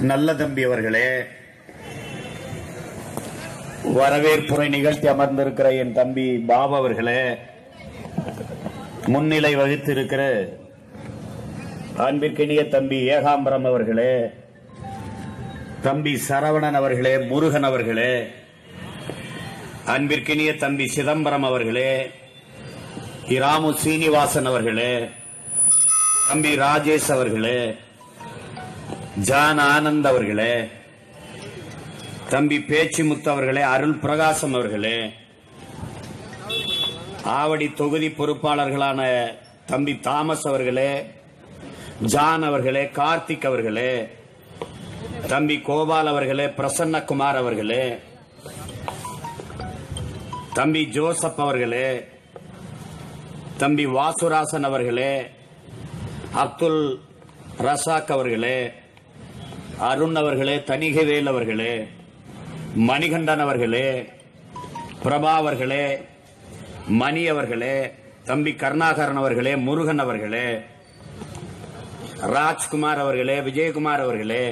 நல்ல தம்பி அவர்களே, வரவேற்புரை நிகழ்த்தி அமர்ந்திருக்கிற என் தம்பி பாபு அவர்களே, முன்னிலை வகித்திருக்கிற அன்பிற்கினிய தம்பி ஏகாம்பரம் அவர்களே, தம்பி சரவணன் அவர்களே, முருகன் அவர்களே, அன்பிற்கினிய தம்பி சிதம்பரம் அவர்களே, இராமு சீனிவாசன் அவர்களே, தம்பி ராஜேஷ் அவர்களே, ஜான் ஆனந்த் அவர்களே, தம்பி பேச்சிமுத்து அவர்களே, அருள் பிரகாசம் அவர்களே, ஆவடி தொகுதி பொறுப்பாளர்களான தம்பி தாமஸ் அவர்களே, ஜான் அவர்களே, கார்த்திக் அவர்களே, தம்பி கோபால் அவர்களே, பிரசன்னகுமார் அவர்களே, தம்பி ஜோசப் அவர்களே, தம்பி வாசுராசன் அவர்களே, அப்துல் ரசாக் அவர்களே, அருண் அவர்களே, தணிகைவேல் அவர்களே, மணிகண்டன் அவர்களே, பிரபா அவர்களே, மணி அவர்களே, தம்பி கருணாகரன் அவர்களே, முருகன் அவர்களே, ராஜ்குமார் அவர்களே, விஜயகுமார் அவர்களே,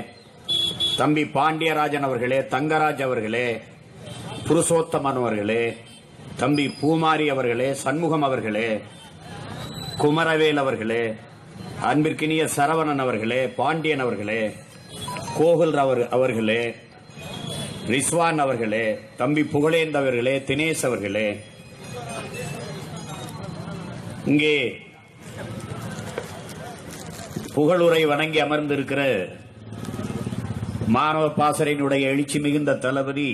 தம்பி பாண்டியராஜன் அவர்களே, தங்கராஜ் அவர்களே, புருஷோத்தமன் அவர்களே, தம்பி பூமாரி அவர்களே, சண்முகம் அவர்களே, குமரவேல் அவர்களே, அன்பிற்கினிய சரவணன் அவர்களே, பாண்டியன் அவர்களே, கோகுல் அவர்களே, ரிஸ்வான் அவர்களே, தம்பி புகழேந்த் அவர்களே, தினேஷ் அவர்களே, இங்கே புகழுரை வணங்கி அமர்ந்திருக்கிற மாணவ பாசறையினுடைய எழுச்சி மிகுந்த தளபதி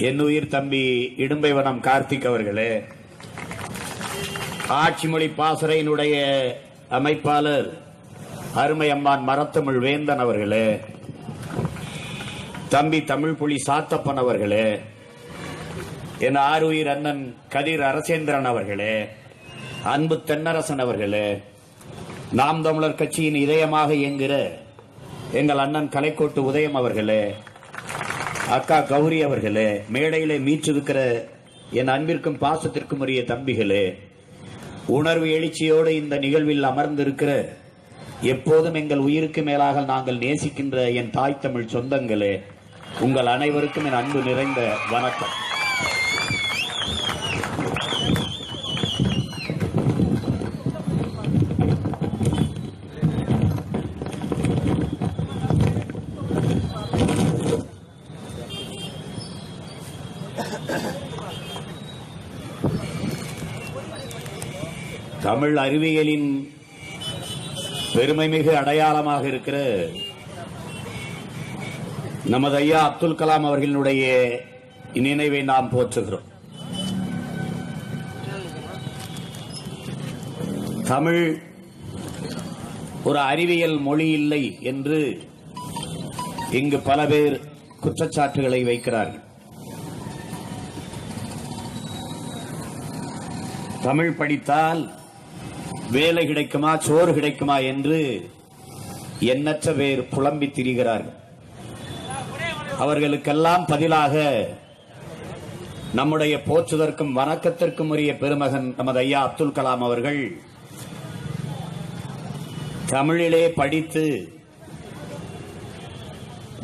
என்னுயிர் தம்பி இடும்பைவனம் கார்த்திக் அவர்களே, ஆட்சிமொழி பாசறையினுடைய அமைப்பாளர் அருமை அம்மான் மரத்தமிழ் வேந்தன் அவர்களே, தம்பி தமிழ் புலி சாத்தப்பன் அவர்களே, என் ஆருயிர் அண்ணன் கதிர் அரசேந்திரன் அவர்களே, அன்பு தென்னரசன் அவர்களே, நாம் தமிழர் கட்சியின் இதயமாக இயங்குகிற எங்கள் அண்ணன் கலைக்கோட்டு உதயம் அவர்களே, அக்கா கௌரி அவர்களே, மேடையிலே மீற்றிருக்கிற என் அன்பிற்கும் பாசத்திற்கும் உரிய தம்பிகளே, உணர்வு எழுச்சியோடு இந்த நிகழ்வில் அமர்ந்திருக்கிற எப்போதும் எங்கள் உயிருக்கு மேலாக நாங்கள் நேசிக்கின்ற என் தாய் தமிழ் சொந்தங்களே, உங்கள் அனைவருக்கும் என் அன்பு நிறைந்த வணக்கம். தமிழ் அறிவியலின் பெருமைமிகு அடையாளமாக இருக்கிற நமது ஐயா அப்துல் கலாம் அவர்களுடைய நினைவை நாம் போற்றுகிறோம். தமிழ் ஒரு அறிவியல் மொழி இல்லை என்று இங்கு பல பேர் குற்றச்சாட்டுகளை வைக்கிறார்கள். தமிழ் படித்தால் வேலை கிடைக்குமா, சோறு கிடைக்குமா என்று எண்ணற்ற பேர் புலம்பி திரிகிறார்கள். அவர்களுக்கெல்லாம் பதிலாக நம்முடைய போற்றுதற்கும் வணக்கத்திற்கும் உரிய பெருமகன் நமது ஐயா அப்துல் கலாம் அவர்கள் தமிழிலே படித்து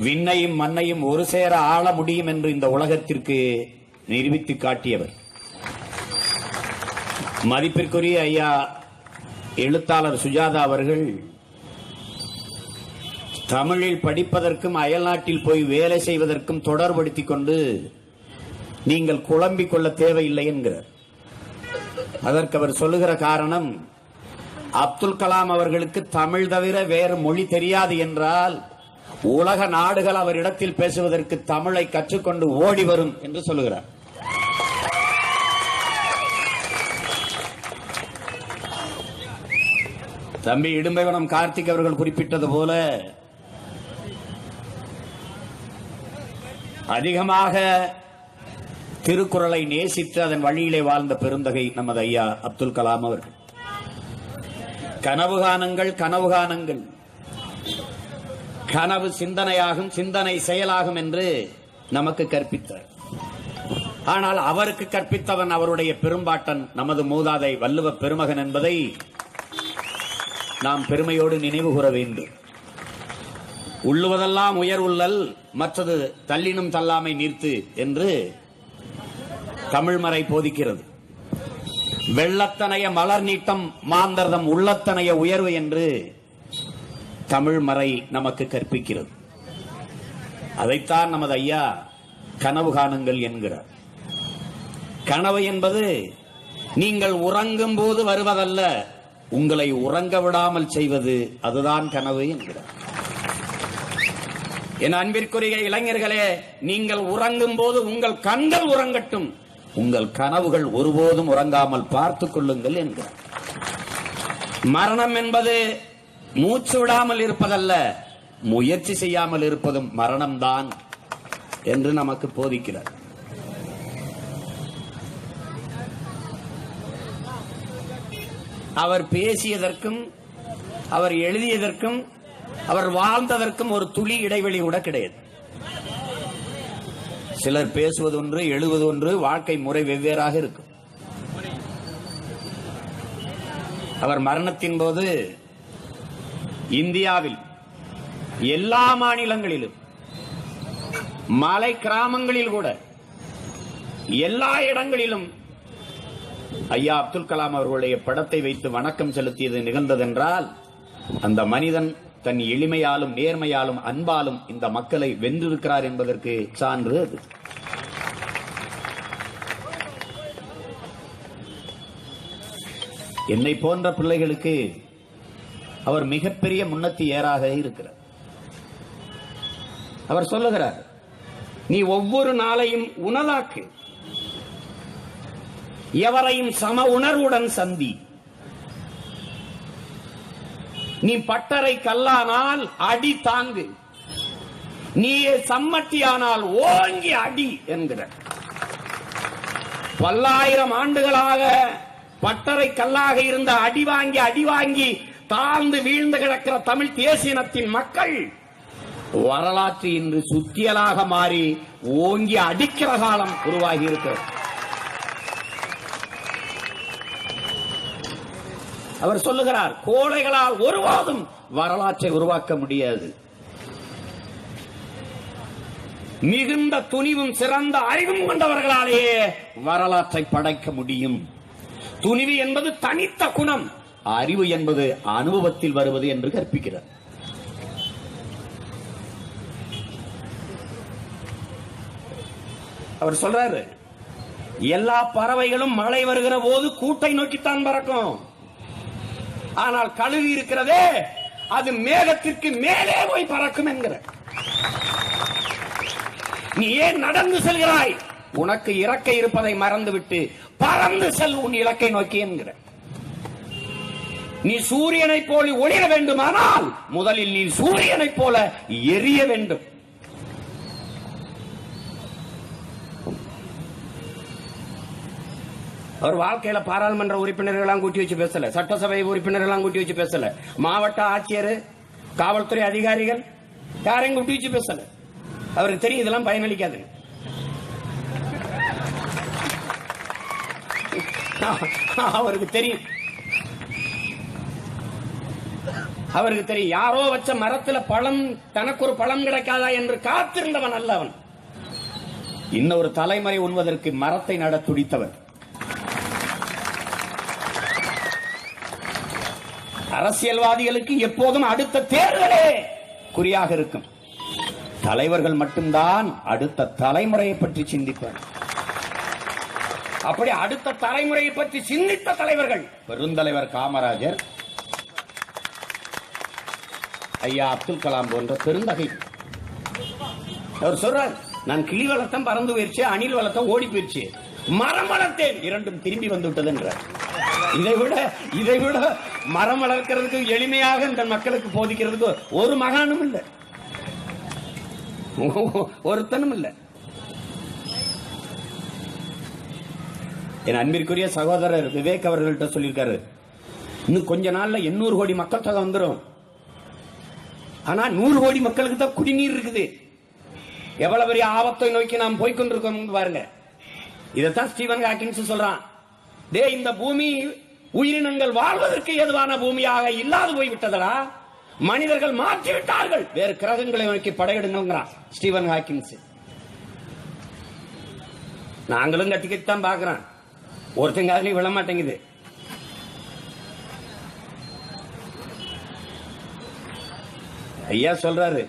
விண்ணையும் மண்ணையும் ஒரு சேர ஆள முடியும் என்று இந்த உலகத்திற்கு நிரூபித்து காட்டியவர். மதிப்பிற்குரிய ஐயா எழுத்தாளர் சுஜாதா அவர்கள் தமிழில் படிப்பதற்கும் அயல்நாட்டில் போய் வேலை செய்வதற்கும் தொடர்படுத்திக் கொண்டு நீங்கள் குழம்பிக் கொள்ள தேவையில்லை என்கிறார். அதற்கு அவர் சொல்லுகிற காரணம், அப்துல் கலாம் அவர்களுக்கு தமிழ் தவிர வேறு மொழி தெரியாது என்றால் உலக நாடுகள் அவரிடத்தில் பேசுவதற்கு தமிழை கற்றுக்கொண்டு ஓடி வரும் என்று சொல்லுகிறார். தம்பி இடும்பைவனம் கார்த்திக் அவர்கள் குறிப்பிட்டது போல அதிகமாக திருக்குறளை நேசித்து அதன் வழியிலே வாழ்ந்த பெருந்தகை நமது ஐயா அப்துல் கலாம் அவர்கள். கனவு காணுங்கள், கனவு காணுங்கள், கனவு சிந்தனையாகும், சிந்தனை செயலாகும் என்று நமக்கு கற்பித்தார். ஆனால் அவருக்கு கற்பித்தவன் அவருடைய பெரும்பாட்டன் நமது மூதாதை வள்ளுவ பெருமகன் என்பதை நாம் பெருமையோடு நினைவு கூற வேண்டும். உள்ளுவதெல்லாம் உயர் உள்ளல், மற்றது தள்ளினும் தள்ளாமை நீர்த்து என்று தமிழ்மறை போதிக்கிறது. வெள்ளத்தனைய மலர் நீட்டம் மாந்தர்தம் உள்ளத்தனைய உயர்வு என்று தமிழ்மறை நமக்கு கற்பிக்கிறது. அதைத்தான் நமது ஐயா கனவு காணுங்கள் என்கிறார். கனவு என்பது நீங்கள் உறங்கும் போது வருவதல்ல, உங்களை உறங்க விடாமல் செய்வது, அதுதான் கனவு என்கிறார். என் அன்பிற்குரிய இளைஞர்களே, நீங்கள் உறங்கும் போது உங்கள் கண்கள் உறங்கட்டும், உங்கள் கனவுகள் ஒருபோதும் உறங்காமல் பார்த்துக் கொள்ளுங்கள் என்கிறார். மரணம் என்பது மூச்சு விடாமல் இருப்பதல்ல, முயற்சி செய்யாமல் இருப்பதும் மரணம்தான் என்று நமக்கு போதிக்கிறார். அவர் பேசியதற்கும் அவர் எழுதியதற்கும் அவர் வாழ்ந்ததற்கும் ஒரு துளி இடைவெளி கூட கிடையாது. சிலர் பேசுவது ஒன்று, எழுதுவது ஒன்று, வாழ்க்கை முறை வெவ்வேறாக இருக்கும். அவர் மரணத்தின் போது இந்தியாவில் எல்லா மாநிலங்களிலும், மலை கிராமங்களில் கூட, எல்லா இடங்களிலும் ஐயா அப்துல் கலாம் அவர்களுடைய படத்தை வைத்து வணக்கம் செலுத்தியது நிகழ்ந்ததென்றால், அந்த மனிதன் தன் எளிமையாலும் நேர்மையாலும் அன்பாலும் இந்த மக்களை வென்றிருக்கிறார் என்பதற்கு சான்று அது. என்னை போன்ற பிள்ளைகளுக்கு அவர் மிகப்பெரிய முன்னத்தி ஏறாக இருக்கிறார். அவர் சொல்லுகிறார், நீ ஒவ்வொரு நாளையும் உணலாக்கு, எவரையும் சம உணர்வுடன் சந்தி, நீ பட்டறை கல்லானால் அடி தாங்கு, நீ சம்மட்டியானால் ஓங்கி அடி என்கிறார். பல்லாயிரம் ஆண்டுகளாக பட்டறை கல்லாக இருந்த அடி வாங்கி தாழ்ந்து வீழ்ந்து கிடக்கிற தமிழ் தேசியனத்தின் மக்கள் வரலாற்று இன்று சுத்தியலாக மாறி ஓங்கி அடிக்கிற காலம் உருவாகி இருக்கிறது. அவர் சொல்லுகிறார், கோழைகளால் ஒருபோதும் வரலாற்றை உருவாக்க முடியாது, மிகுந்த துணிவும் சிறந்த அறிவும் கொண்டவர்களாலேயே வரலாற்றை படைக்க முடியும். துணிவு என்பது தனித்த குணம், அறிவு என்பது அனுபவத்தில் வருவது என்று கற்பிக்கிறார். அவர் சொல்றாரு, எல்லா பறவைகளும் மழை வருகிற போது கூட்டை நோக்கித்தான் பறக்கும், ஆனால் கழுவி இருக்கிறதே அது மேகத்திற்கு மேலே போய் பறக்கும் என்கிற. நீ ஏன் நடந்து செல்கிறாய்? உனக்கு இறக்கை இருப்பதை மறந்துவிட்டு பறந்து செல் உன் இலக்கை நோக்கி என்கிற. நீ சூரியனை போல ஒளிர வேண்டுமானால் முதலில் நீ சூரியனை போல எரிய வேண்டும். அவர் வாழ்க்கையில பாராளுமன்ற உறுப்பினர்களெல்லாம் கூட்டி வச்சு பேசல, சட்டசபை உறுப்பினர்களெல்லாம் கூட்டி வச்சு பேசல, மாவட்ட ஆட்சியர், காவல்துறை அதிகாரிகள் யாரையும் கூட்டி வச்சு பேசல. அவருக்கு தெரியும் இதெல்லாம் பயனளிக்காது. அவருக்கு தெரியும், அவருக்கு தெரியும், யாரோ வச்ச மரத்துல பழம் தனக்கு ஒரு பழம் கிடைக்காதா என்று காத்திருந்தவன் அல்ல அவன். இன்னொரு தலைமுறை உண்வதற்கு மரத்தை நட துடித்தவன். அரசியல்வாதிகளுக்கு எப்போதும் அடுத்த தேர்தலே குறியாக இருக்கும். தலைவர்கள் மட்டும்தான் அடுத்த தலைமுறையை பற்றி சிந்திப்பார். அப்படி அடுத்த தலைமுறையை பற்றி சிந்தித்த தலைவர்கள் பெருந்தலைவர் காமராஜர், ஐயா அப்துல் கலாம் போன்ற பெருந்தகை. அவர் சொல்றார், நான் கிளி வளர்த்தம் பறந்து போயிடுச்சு, அணில் வளர்த்தம் ஓடி போயிடுச்சு, மரம் வளர்த்தேன் இரண்டும் திரும்பி வந்து விட்டது என்றார். இதை விட மரம் வளர்க்கிறதுக்கு எளிமையாக இந்த மக்களுக்கு போதிக்கிறதுக்கு ஒரு மகானும் இல்லை, ஒருத்தனும் இல்லை. என் அன்பிற்குரிய சகோதரர் விவேக் அவர்கள்ட்ட சொல்லியிருக்காரு, இன்னும் கொஞ்ச நாள்ல 800 கோடி மக்கள் தொகை வந்துடும். ஆனா 100 கோடி மக்களுக்கு தான் குடிநீர் இருக்குது. எவ்வளவு பெரிய ஆபத்தை நோக்கி நாம் போய்கொண்டிருக்கோம் பாருங்க. இதைத்தான் ஸ்டீவன் ஹாக்கின்ஸ் சொல்றான், இந்த பூமி உயிரினங்கள் வாழ்வதற்கு ஏதுவான பூமியாக இல்லாது போய்விட்டதா, மனிதர்கள் மாற்றிவிட்டார்கள், வேறு கிரகங்களை நோக்கி படையெடுங்கிறான் ஸ்டீவன் ஹாக்கின்ஸ். நாங்களும் கத்திக்கிட்டு தான் பாக்குறோம், ஒருத்தங்க அதுலயும் விழ மாட்டேங்குது. ஐயா சொல்றாரு,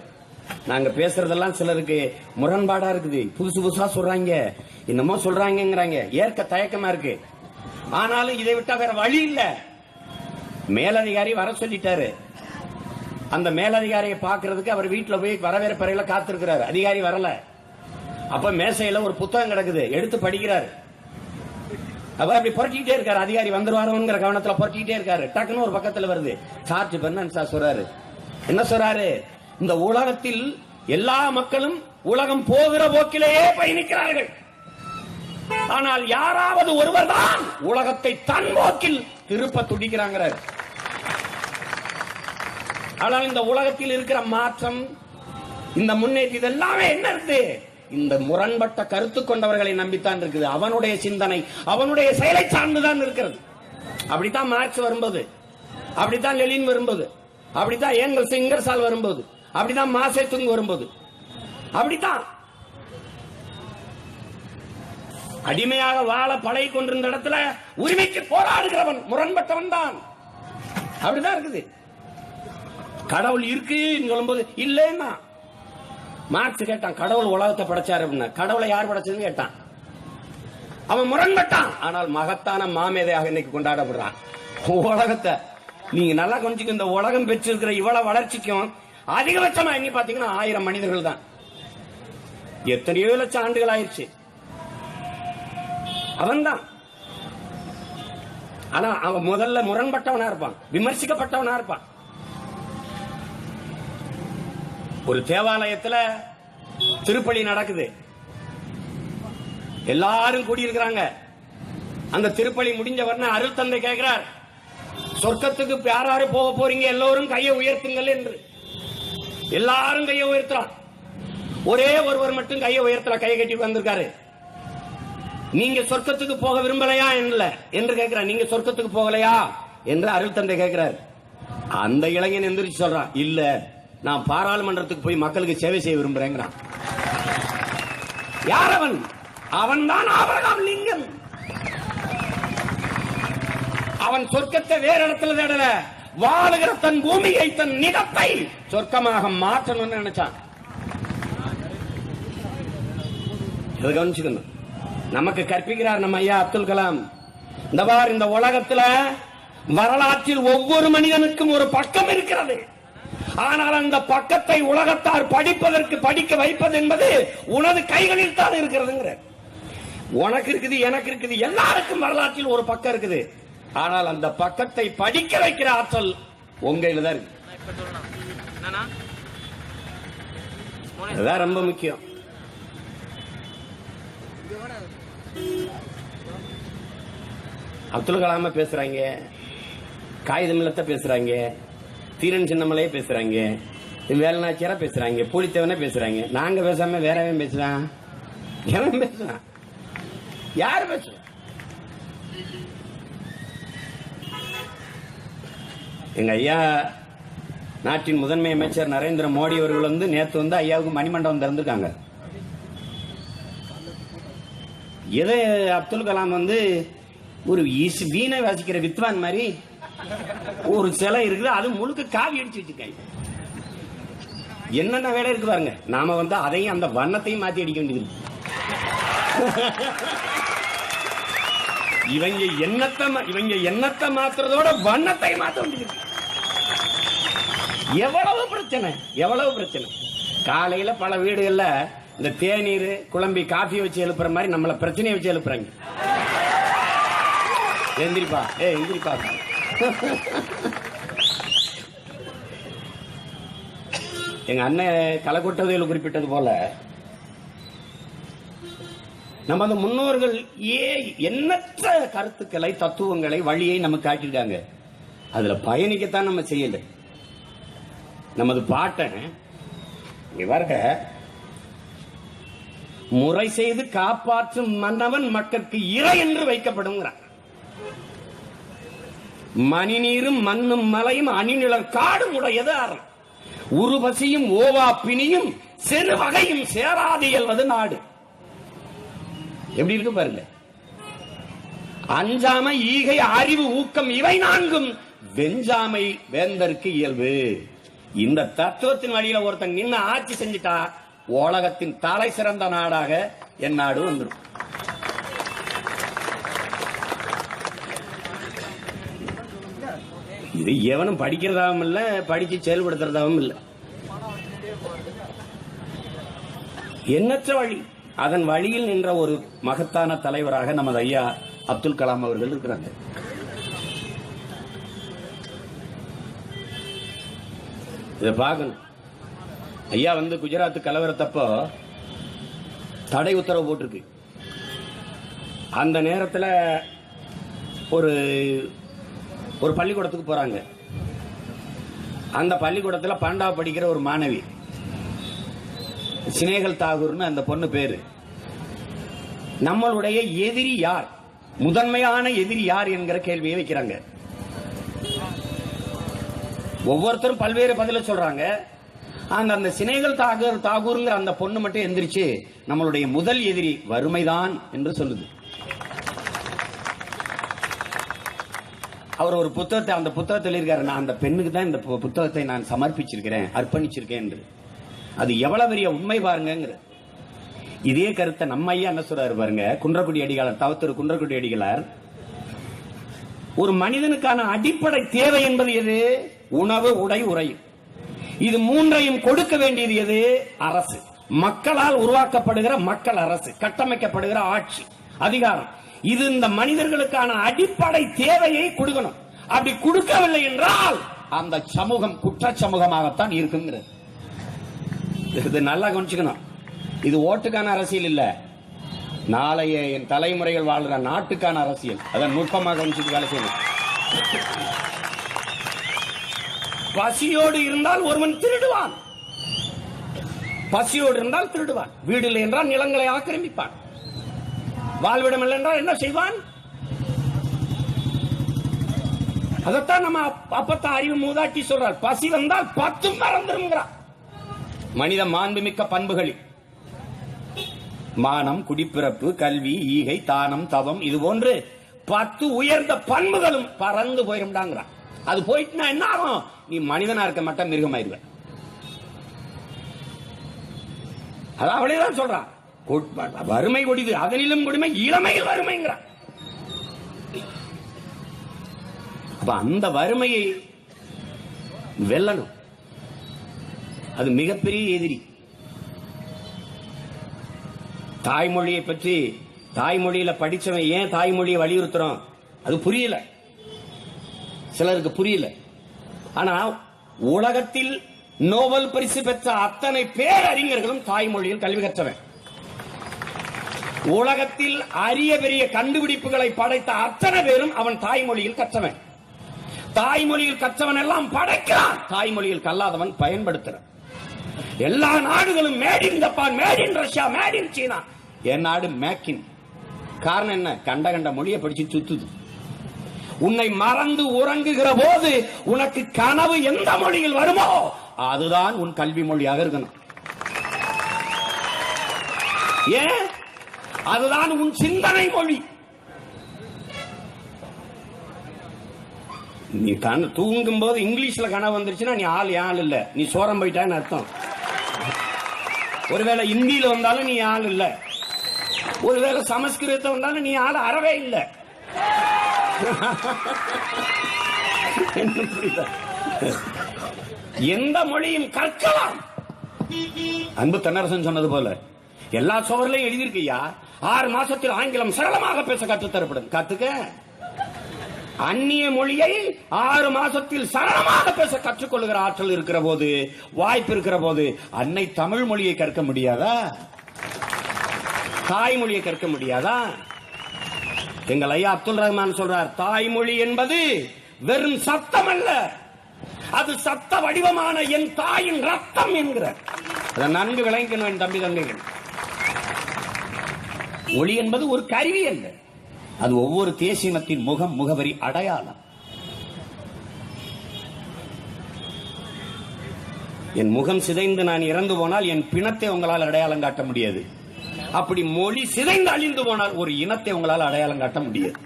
நாங்க பேசுறதெல்லாம் சிலருக்கு முரண்பாடா இருக்குது, புதுசு புதுசா சொல்றாங்க, என்னமோ சொல்றாங்கிறாங்க, ஏற்க தயக்கமா இருக்கு. ஆனாலும் இதை விட்டா வேற வழி இல்ல. மேலதிகாரி வர சொல்லிட்டாரு, அந்த மேலதிகாரியை பாக்குறதுக்கு அவர் வீட்டுல போய் வரவேற்பறையில காத்திருக்கிறாரு. அதிகாரி வரல. அப்ப மேசையில ஒரு புத்தகம் கிடக்குது, எடுத்து படிக்கிறாரு. அவர் அப்படி புரட்டிக்கிட்டே இருக்காரு, அதிகாரி வந்துருவாரோங்கிற கவனத்துல புரட்டிக்கிட்டே இருக்காரு. டக்குன்னு ஒரு பக்கத்துல வருது, சார்ஜ் பெர்னான்சா சொல்றாரு. என்ன சொல்றாரு? இந்த உலகத்தில் எல்லா மக்களும் உலகம் போகிற போக்கிலேயே பயணிக்கிறார்கள், ஆனால் யாராவது ஒருவர் தான் உலகத்தை தன் போக்கில் திருப்ப துடிக்கிறாங்க. ஆனால் இந்த உலகத்தில் இருக்கிற மாற்றம், இந்த முன்னேற்றம், இதெல்லாமே என்ன இருக்கு? இந்த முரண்பட்ட கருத்து கொண்டவர்களை நம்பித்தான் இருக்குது. அவனுடைய சிந்தனை, அவனுடைய செயலை சார்ந்துதான் இருக்கிறது. அப்படித்தான் மார்க்ஸ் வரும்போது, அப்படித்தான் லெனின் வரும்போது, அப்படித்தான் ஏங்கல்ஸ் இங்கர்சால் வரும்போது, அப்படித்தான் மாசேத்துங் வரும்போது, அப்படித்தான் அடிமையாக வாழ பழகி கொண்டிருந்த இடத்துல உரிமைக்கு போராடுகிறவன் முரண்பட்டவன் தான். அப்படிதான் இருக்குது. கடவுள் இருக்கு சொல்லும்போது இல்லைன்னா மார்க்ஸ் கேட்டான், கடவுள் உலகத்தை படைச்சாரு அப்படின்னா, கடவுளை யார் படைச்சதுன்னு கேட்டான். அவன் முரண்பட்டான். ஆனால் மகத்தான மாமேதையாக இன்னைக்கு கொண்டாடப்படுறான். உலகத்தை நீங்க நல்லா கொஞ்சம், இந்த உலகம் பெற்றிருக்கிற இவ்வளவு வளர்ச்சிக்கும் அதிகபட்சமா எங்க பாத்தீங்கன்னா 1000 மனிதர்கள் தான். எத்தனையோ லட்சம் ஆண்டுகள் ஆயிடுச்சு. அவன் தான். ஆனா அவன் முதல்ல முரண்பட்டவனா இருப்பான், விமர்சிக்கப்பட்டவனா இருப்பான். ஒரு தேவாலயத்துல திருப்பலி நடக்குது, எல்லாரும் கூடியிருக்கிறாங்க. அந்த திருப்பலி முடிஞ்சவர்னு அருள் தந்தை கேட்கிறார், சொர்க்கத்துக்கு யாராரு போக போறீங்க, எல்லோரும் கையை உயர்த்துங்கள் என்று. எல்லாரும் கையை உயர்த்தலாம். ஒரே ஒருவர் மட்டும் கையை உயர்த்தல, கையை கட்டி வந்திருக்காரு. நீங்க சொர்க்கத்துக்கு போக விரும்பலையா என்று கேட்கிறார். நீங்க சொர்க்கத்துக்கு போகலையா என்று அருள் தந்தை கேட்கிறார். அந்த இளைஞன் எந்திரிச்சு சொல்றான், இல்ல நான் பாராளுமன்றத்துக்கு போய் மக்களுக்கு சேவை செய்ய விரும்புறேங்கிறான். யார் அவன்? அவன் தான் ஆபிரகாம் லிங்கன். அவன் சொர்க்கத்தை வேற இடத்துல தேடல, வாழுகிற தன் பூமியை, தன் நிலத்தை சொர்க்கமாக மாற்றணும்னு நினைச்சான். கவனிச்சுக்கணும். நமக்கு கற்பிக்கிறார் நம்ம ஐயா அப்துல் கலாம். இந்த உலகத்துல வரலாற்றில் ஒவ்வொரு மனிதனுக்கும் ஒரு பக்கம் இருக்கிறது. ஆனால் அந்த பக்கத்தை உலகத்தார் படிப்பதற்கு, படிக்க வைப்பது என்பது உனது கைகளில் தான் இருக்கிறதுங்கிற. உனக்கு இருக்குது, எனக்கு இருக்குது, எல்லாருக்கும் வரலாற்றில் ஒரு பக்கம் இருக்குது. ஆனால் அந்த பக்கத்தை படிக்க வைக்கிற ஆற்றல் உங்க தான் இருக்கு. அதுதான் ரொம்ப முக்கியம். அப்துல் கலாம பேசுறாங்க, காகிதமில்லத்தை பேசுறாங்க, தீரன் சின்னமலையே பேசுறாங்க, வேலுநாச்சியாரா பேசுறாங்க, பூலித்தேவனே பேசுறாங்க. நாங்க பேசாம வேறவன் பேசுறான், எவன் பேசுறான், யாரு பேசுறான்? எங்க ஐயா நாட்டின் முதன்மை அமைச்சர் நரேந்திர மோடி அவர்கள் வந்து நேற்று வந்து ஐயாவுக்கு மணிமண்டபம் திறந்திருக்காங்க. எதை அப்துல் கலாம் வந்து ஒரு வீணை வாசிக்கிற வித்வான் மாதிரி ஒரு சிலை இருக்குது, அது முழுக்க காவி அடிச்சு வச்சிருக்காங்க. என்னென்ன வேலை இருக்கு பாருங்க. நாம வந்து அதையும் அந்த வண்ணத்தையும் மாத்தி அடிக்க வேண்டியது. இவங்க எண்ணத்தை மாத்துறதோட வண்ணத்தை மாத்த வேண்டியது. எவ்வளவு பிரச்சனை, எவ்வளவு பிரச்சனை. காலையில பல வீடுகள்ல இந்த தேநீர் குழம்பி காஃபி வச்சு எழுப்புற மாதிரி நம்மள பிரச்சனையை வச்சு எழுப்புறாங்க. எந்திரிப்பா, எந்திரிப்பா. எங்க அண்ணன் கலக்கொட்டதையில் குறிப்பிட்டது போல நம்ம அந்த முன்னோர்கள் எண்ணற்ற கருத்துக்களை, தத்துவங்களை, வழியை நமக்கு காட்டிருக்காங்க. அதுல பயணிக்கத்தான் நம்ம செய்யல. நமது பாட்டன் இவர்க முறை செய்து காப்பாற்றும் மன்னவன் மக்களுக்கு இறை என்று வைக்கப்படும். மணிநீரும் மண்ணும் மலையும் அணிநிழல் காடும் உடையது அறம். உருபசியும் ஓவா பிணியும் செரு வகையும் சேராது இயல்வது நாடு. எப்படி இருக்கு பாருங்க. அஞ்சாமை, ஈகை, அறிவு, ஊக்கம் இவை நான்கும் வெஞ்சாமை வேந்தருக்கு இயல்பு. இந்த தத்துவத்தின் வழியில ஒருத்தன் நின்று ஆட்சி செஞ்சுட்டா உலகத்தின் தலை சிறந்த நாடாக என் நாடு வந்துடும். இது எவனும் படிக்கிறதாவும் இல்ல, படிச்சு செயல்படுத்துறதாவும் இல்ல. எண்ணற்ற வழி. அதன் வழியில் நின்ற ஒரு மகத்தான தலைவராக நமது ஐயா அப்துல் கலாம் அவர்கள் இருக்கிறாங்க. இதை பார்க்கணும். ஐயா குஜராத் கலவரத்தப்போ தடை உத்தரவு போட்டிருக்கு. அந்த நேரத்தில் ஒரு பள்ளிக்கூடத்துக்கு போறாங்க. அந்த பள்ளிக்கூடத்தில் 12வது படிக்கிற ஒரு மாணவி, சினேகல் தாகூர்னு அந்த பொண்ணு பேரு. நம்மளுடைய எதிரி யார், முதன்மையான எதிரி யார் என்கிற கேள்வியை வைக்கிறாங்க. ஒவ்வொருத்தரும் பல்வேறு பதில சொல்றாங்க. அந்த சினேகல் தாகூர்ங்கிற அந்த பொண்ணு மட்டும் எந்திரிச்சு நம்மளுடைய முதல் எதிரி வறுமைதான் என்று சொல்லுது. அவர் ஒரு புத்தகத்தை, அந்த புத்தகத்தில் இருக்காரு, நான் அந்த பெண்ணுக்கு தான் இந்த புத்தகத்தை நான் சமர்ப்பிச்சிருக்கிறேன், அர்ப்பணிச்சிருக்கேன் என்று. அது எவ்வளவு பெரிய உண்மை பாருங்க. இதே கருத்தை நம்ம ஐயா என்ன சொல்றாரு பாருங்க. குன்றக்குடி அடிகளார், தவத்திரு குன்றக்குடி அடிகளார், ஒரு மனிதனுக்கான அடிப்படை தேவை என்பது எது? உணவு, உடை, உறை. இது மூன்றையும் கொடுக்க வேண்டியது எது? அரசு. மக்களால் உருவாக்கப்படுகிற மக்கள் அரசு, கட்டமைக்கப்படுகிற ஆட்சி, அதிகாரம். இது இந்த மனிதர்களுக்கான அடிப்படை தேவையை கொடுக்கணும். அப்படி கொடுக்கவில்லை என்றால் அந்த சமூகம் குற்ற சமூகமாகத்தான் இருக்குங்கிறது. இது நல்லா கவனிச்சுக்கணும். இது ஓட்டுக்கான அரசியல் இல்ல, நாளைய என் தலைமுறைகள் வாழ்ற நாட்டுக்கான அரசியல். அதான் நுட்பமாக கவனிச்சுட்டு வேலை செய்யணும். பசியோடு இருந்தால் ஒருவன் திருடுவான், பசியோடு இருந்தால் திருடுவான். வீடு இல்லை என்றால் நிலங்களை ஆக்கிரமிப்பான். வாழ்விடம் இல்லை என்றால் என்ன செய்வான்? அதைத்தான் நம்ம அப்பத்த அறிவு மூதாட்டி சொல்றார். பசி வந்தால் 10 மறந்துருங்கிறார். மனித மாண்புமிக்க பண்புகளில் மானம், குடிப்பிறப்பு, கல்வி, ஈகை, தானம், தவம், இது போன்று 10 உயர்ந்த பண்புகளும் பறந்து போயிருந்தாங்கிறான். அது போயிட்டுனா என்ன ஆகும்? நீ மனிதனா இருக்க மாட்ட, மிருகமாயிருவ. அதான் அவளேதான் சொல்றான். வறுமை கொடிது, அதனிலும் கொடுமை இளமையில் வறுமைங்கிறான். அப்ப அந்த வறுமையை வெல்லணும். அது மிகப்பெரிய எதிரி. தாய்மொழியை பற்றி, தாய்மொழியில படிச்சவன் ஏன் தாய்மொழியை வலியுறுத்துறோம்? அது புரியல, சிலருக்கு புரியல. ஆனா உலகத்தில் நோபல் பரிசு பெற்ற அத்தனை பேரறிஞர்களும் தாய்மொழியில் கல்வி கற்றவன். உலகத்தில் அரிய பெரிய கண்டுபிடிப்புகளை படைத்த அத்தனை பேரும் அவன் தாய்மொழியில் கற்றவன். தாய்மொழியில் கற்றவன் எல்லாம் படைக்கிறான், தாய்மொழியில் கல்லாதவன் பயன்படுத்துறான். எல்லா நாடுகளும் made in Japan, made in Russia, made in China. என் நாடு மேக்கின். காரணம் என்ன? கண்ட கண்ட மொழியை படிச்சு சுத்துது. உன்னை மறந்து உறங்குகிற போது உனக்கு கனவு எந்த மொழியில் வருமோ அதுதான் உன் கல்வி மொழியாக இருக்கணும். ஏன்? அதுதான் உன் சிந்தனை மொழி. நீ தூங்கும் போது இங்கிலீஷ்ல கனவு வந்துருச்சுன்னா நீ ஆள் இல்ல, நீ சோரம் போயிட்டான்னு அர்த்தம். ஒருவேளை இந்தியில வந்தாலும் நீ ஆள் இல்ல, ஒருவேளை சமஸ்கிருதத்தை வந்தாலும் நீ ஆள் அறவே இல்ல. எந்த மொழியும் கற்கலாம். அன்பு தென்னரசன் சொன்னது போல எல்லா சோழர்களையும் எழுதியிருக்கையா, 6 மாசத்தில் ஆங்கிலம் சரளமாக பேச கற்றுத்தரப்படும். கத்துக்க. அந்நிய மொழியை 6 மாசத்தில் சரளமாக பேச கற்றுக்கொள்ளுகிற ஆற்றல் இருக்கிற போது, வாய்ப்பு இருக்கிற போது, அன்னை தமிழ் மொழியை கற்க முடியாதா? தாய்மொழியை கற்க முடியாதா? எங்கள் ஐயா அப்துல் ரஹ்மான் சொல்றார், தாய்மொழி என்பது வெறும் சத்தம் அல்ல, அது சத்த வடிவமான என் தாயின் ரத்தம் என்கிறார். அதை நன்கு விளங்கணும் என் தம்பி தங்கைகள். மொழி என்பது ஒரு கருவி அல்ல, அது ஒவ்வொரு தேசியத்தின் முகம், முகவரி, அடையாளம். என் முகம் சிதைந்து நான் இறந்து போனால் என் பிணத்தை உங்களால் அடையாளம் காட்ட முடியாது. அப்படி மொழி சிதைந்து அழிந்து போனால் ஒரு இனத்தை உங்களால் அடையாளம் காட்ட முடியாது.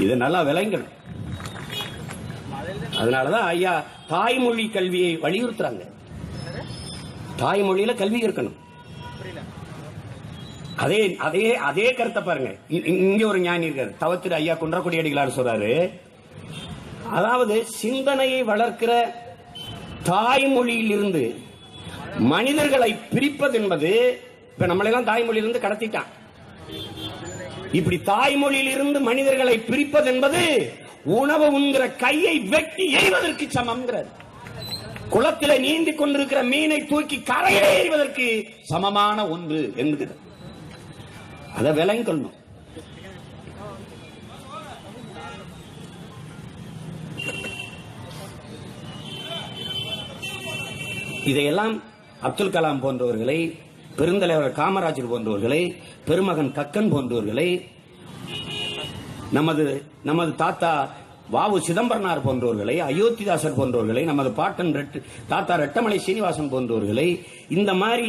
இது நல்லா விளங்கணும். அதனாலதான் ஐயா தாய்மொழி கல்வியை வலியுறுத்துறாங்க. தாய்மொழியில கல்வி இருக்கணும். அதே அதே அதே கருத்தை பாருங்க. இங்க ஒரு ஞானி இருக்காரு, தவத்திரு ஐயா குன்றக்குடி அடிகளார் சொல்றாரு, அதாவது சிந்தனையை வளர்க்கிற தாய்மொழியில் இருந்து மனிதர்களை பிரிப்பது என்பது, இப்ப நம்மளெல்லாம் தாய்மொழியிலிருந்து கடத்திட்டான். இப்படி தாய்மொழியில் இருந்து மனிதர்களை பிரிப்பது என்பது உணவு உண்கிற கையை வெட்டி எறிவதற்கு சமம்ங்கிறார். குளத்தில் நீந்தி கொண்டிருக்கிற மீனை தூக்கி கரையிலே எறிவதற்கு சமமான ஒன்று என்கிறார். அதை விளங்கணும். இதையெல்லாம் அப்துல் கலாம் போன்றவர்களை, பெருந்தலைவர் காமராஜர் போன்றவர்களை, பெருமகன் கக்கன் போன்றவர்களை, நமது தாத்தா வாவு சிதம்பரனார் போன்றவர்களை, அயோத்திதாசர் போன்றவர்களை, நமது பாட்டன் தாத்தா ரெட்டமலை சீனிவாசன் போன்றவர்களை, இந்த மாதிரி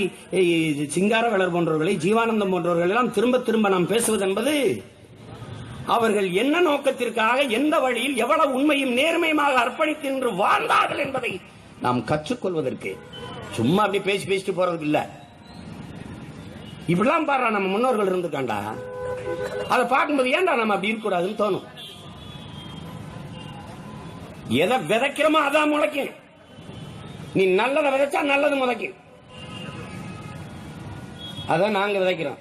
சிங்காரவேலர் போன்றவர்களை, ஜீவானந்தம் போன்றவர்கள் எல்லாம் திரும்ப திரும்ப நாம் பேசுவது என்பது அவர்கள் என்ன நோக்கத்திற்காக, எந்த வழியில், எவ்வளவு உண்மையும் நேர்மையுமாக அர்ப்பணித்து என்று வாழ்ந்தார்கள் என்பதை நாம் கற்றுக்கொள்வதற்கு. சும்மா அப்படி பேசி பேசிட்டு போறதுக்கு இல்ல. இப்படிலாம் பாரு நம்ம முன்னோர்கள் இருந்துக்காண்டா, அதை பார்க்கும்போது ஏன்டா நம்ம அப்படி இருக்கக்கூடாதுன்னு தோணும். எதை விதைக்கிறோமோ அதான் முளைக்கும். நீ நல்லதை விதைச்சா நல்லது முளைக்கும். அதான் நாங்க விதைக்கிறோம்.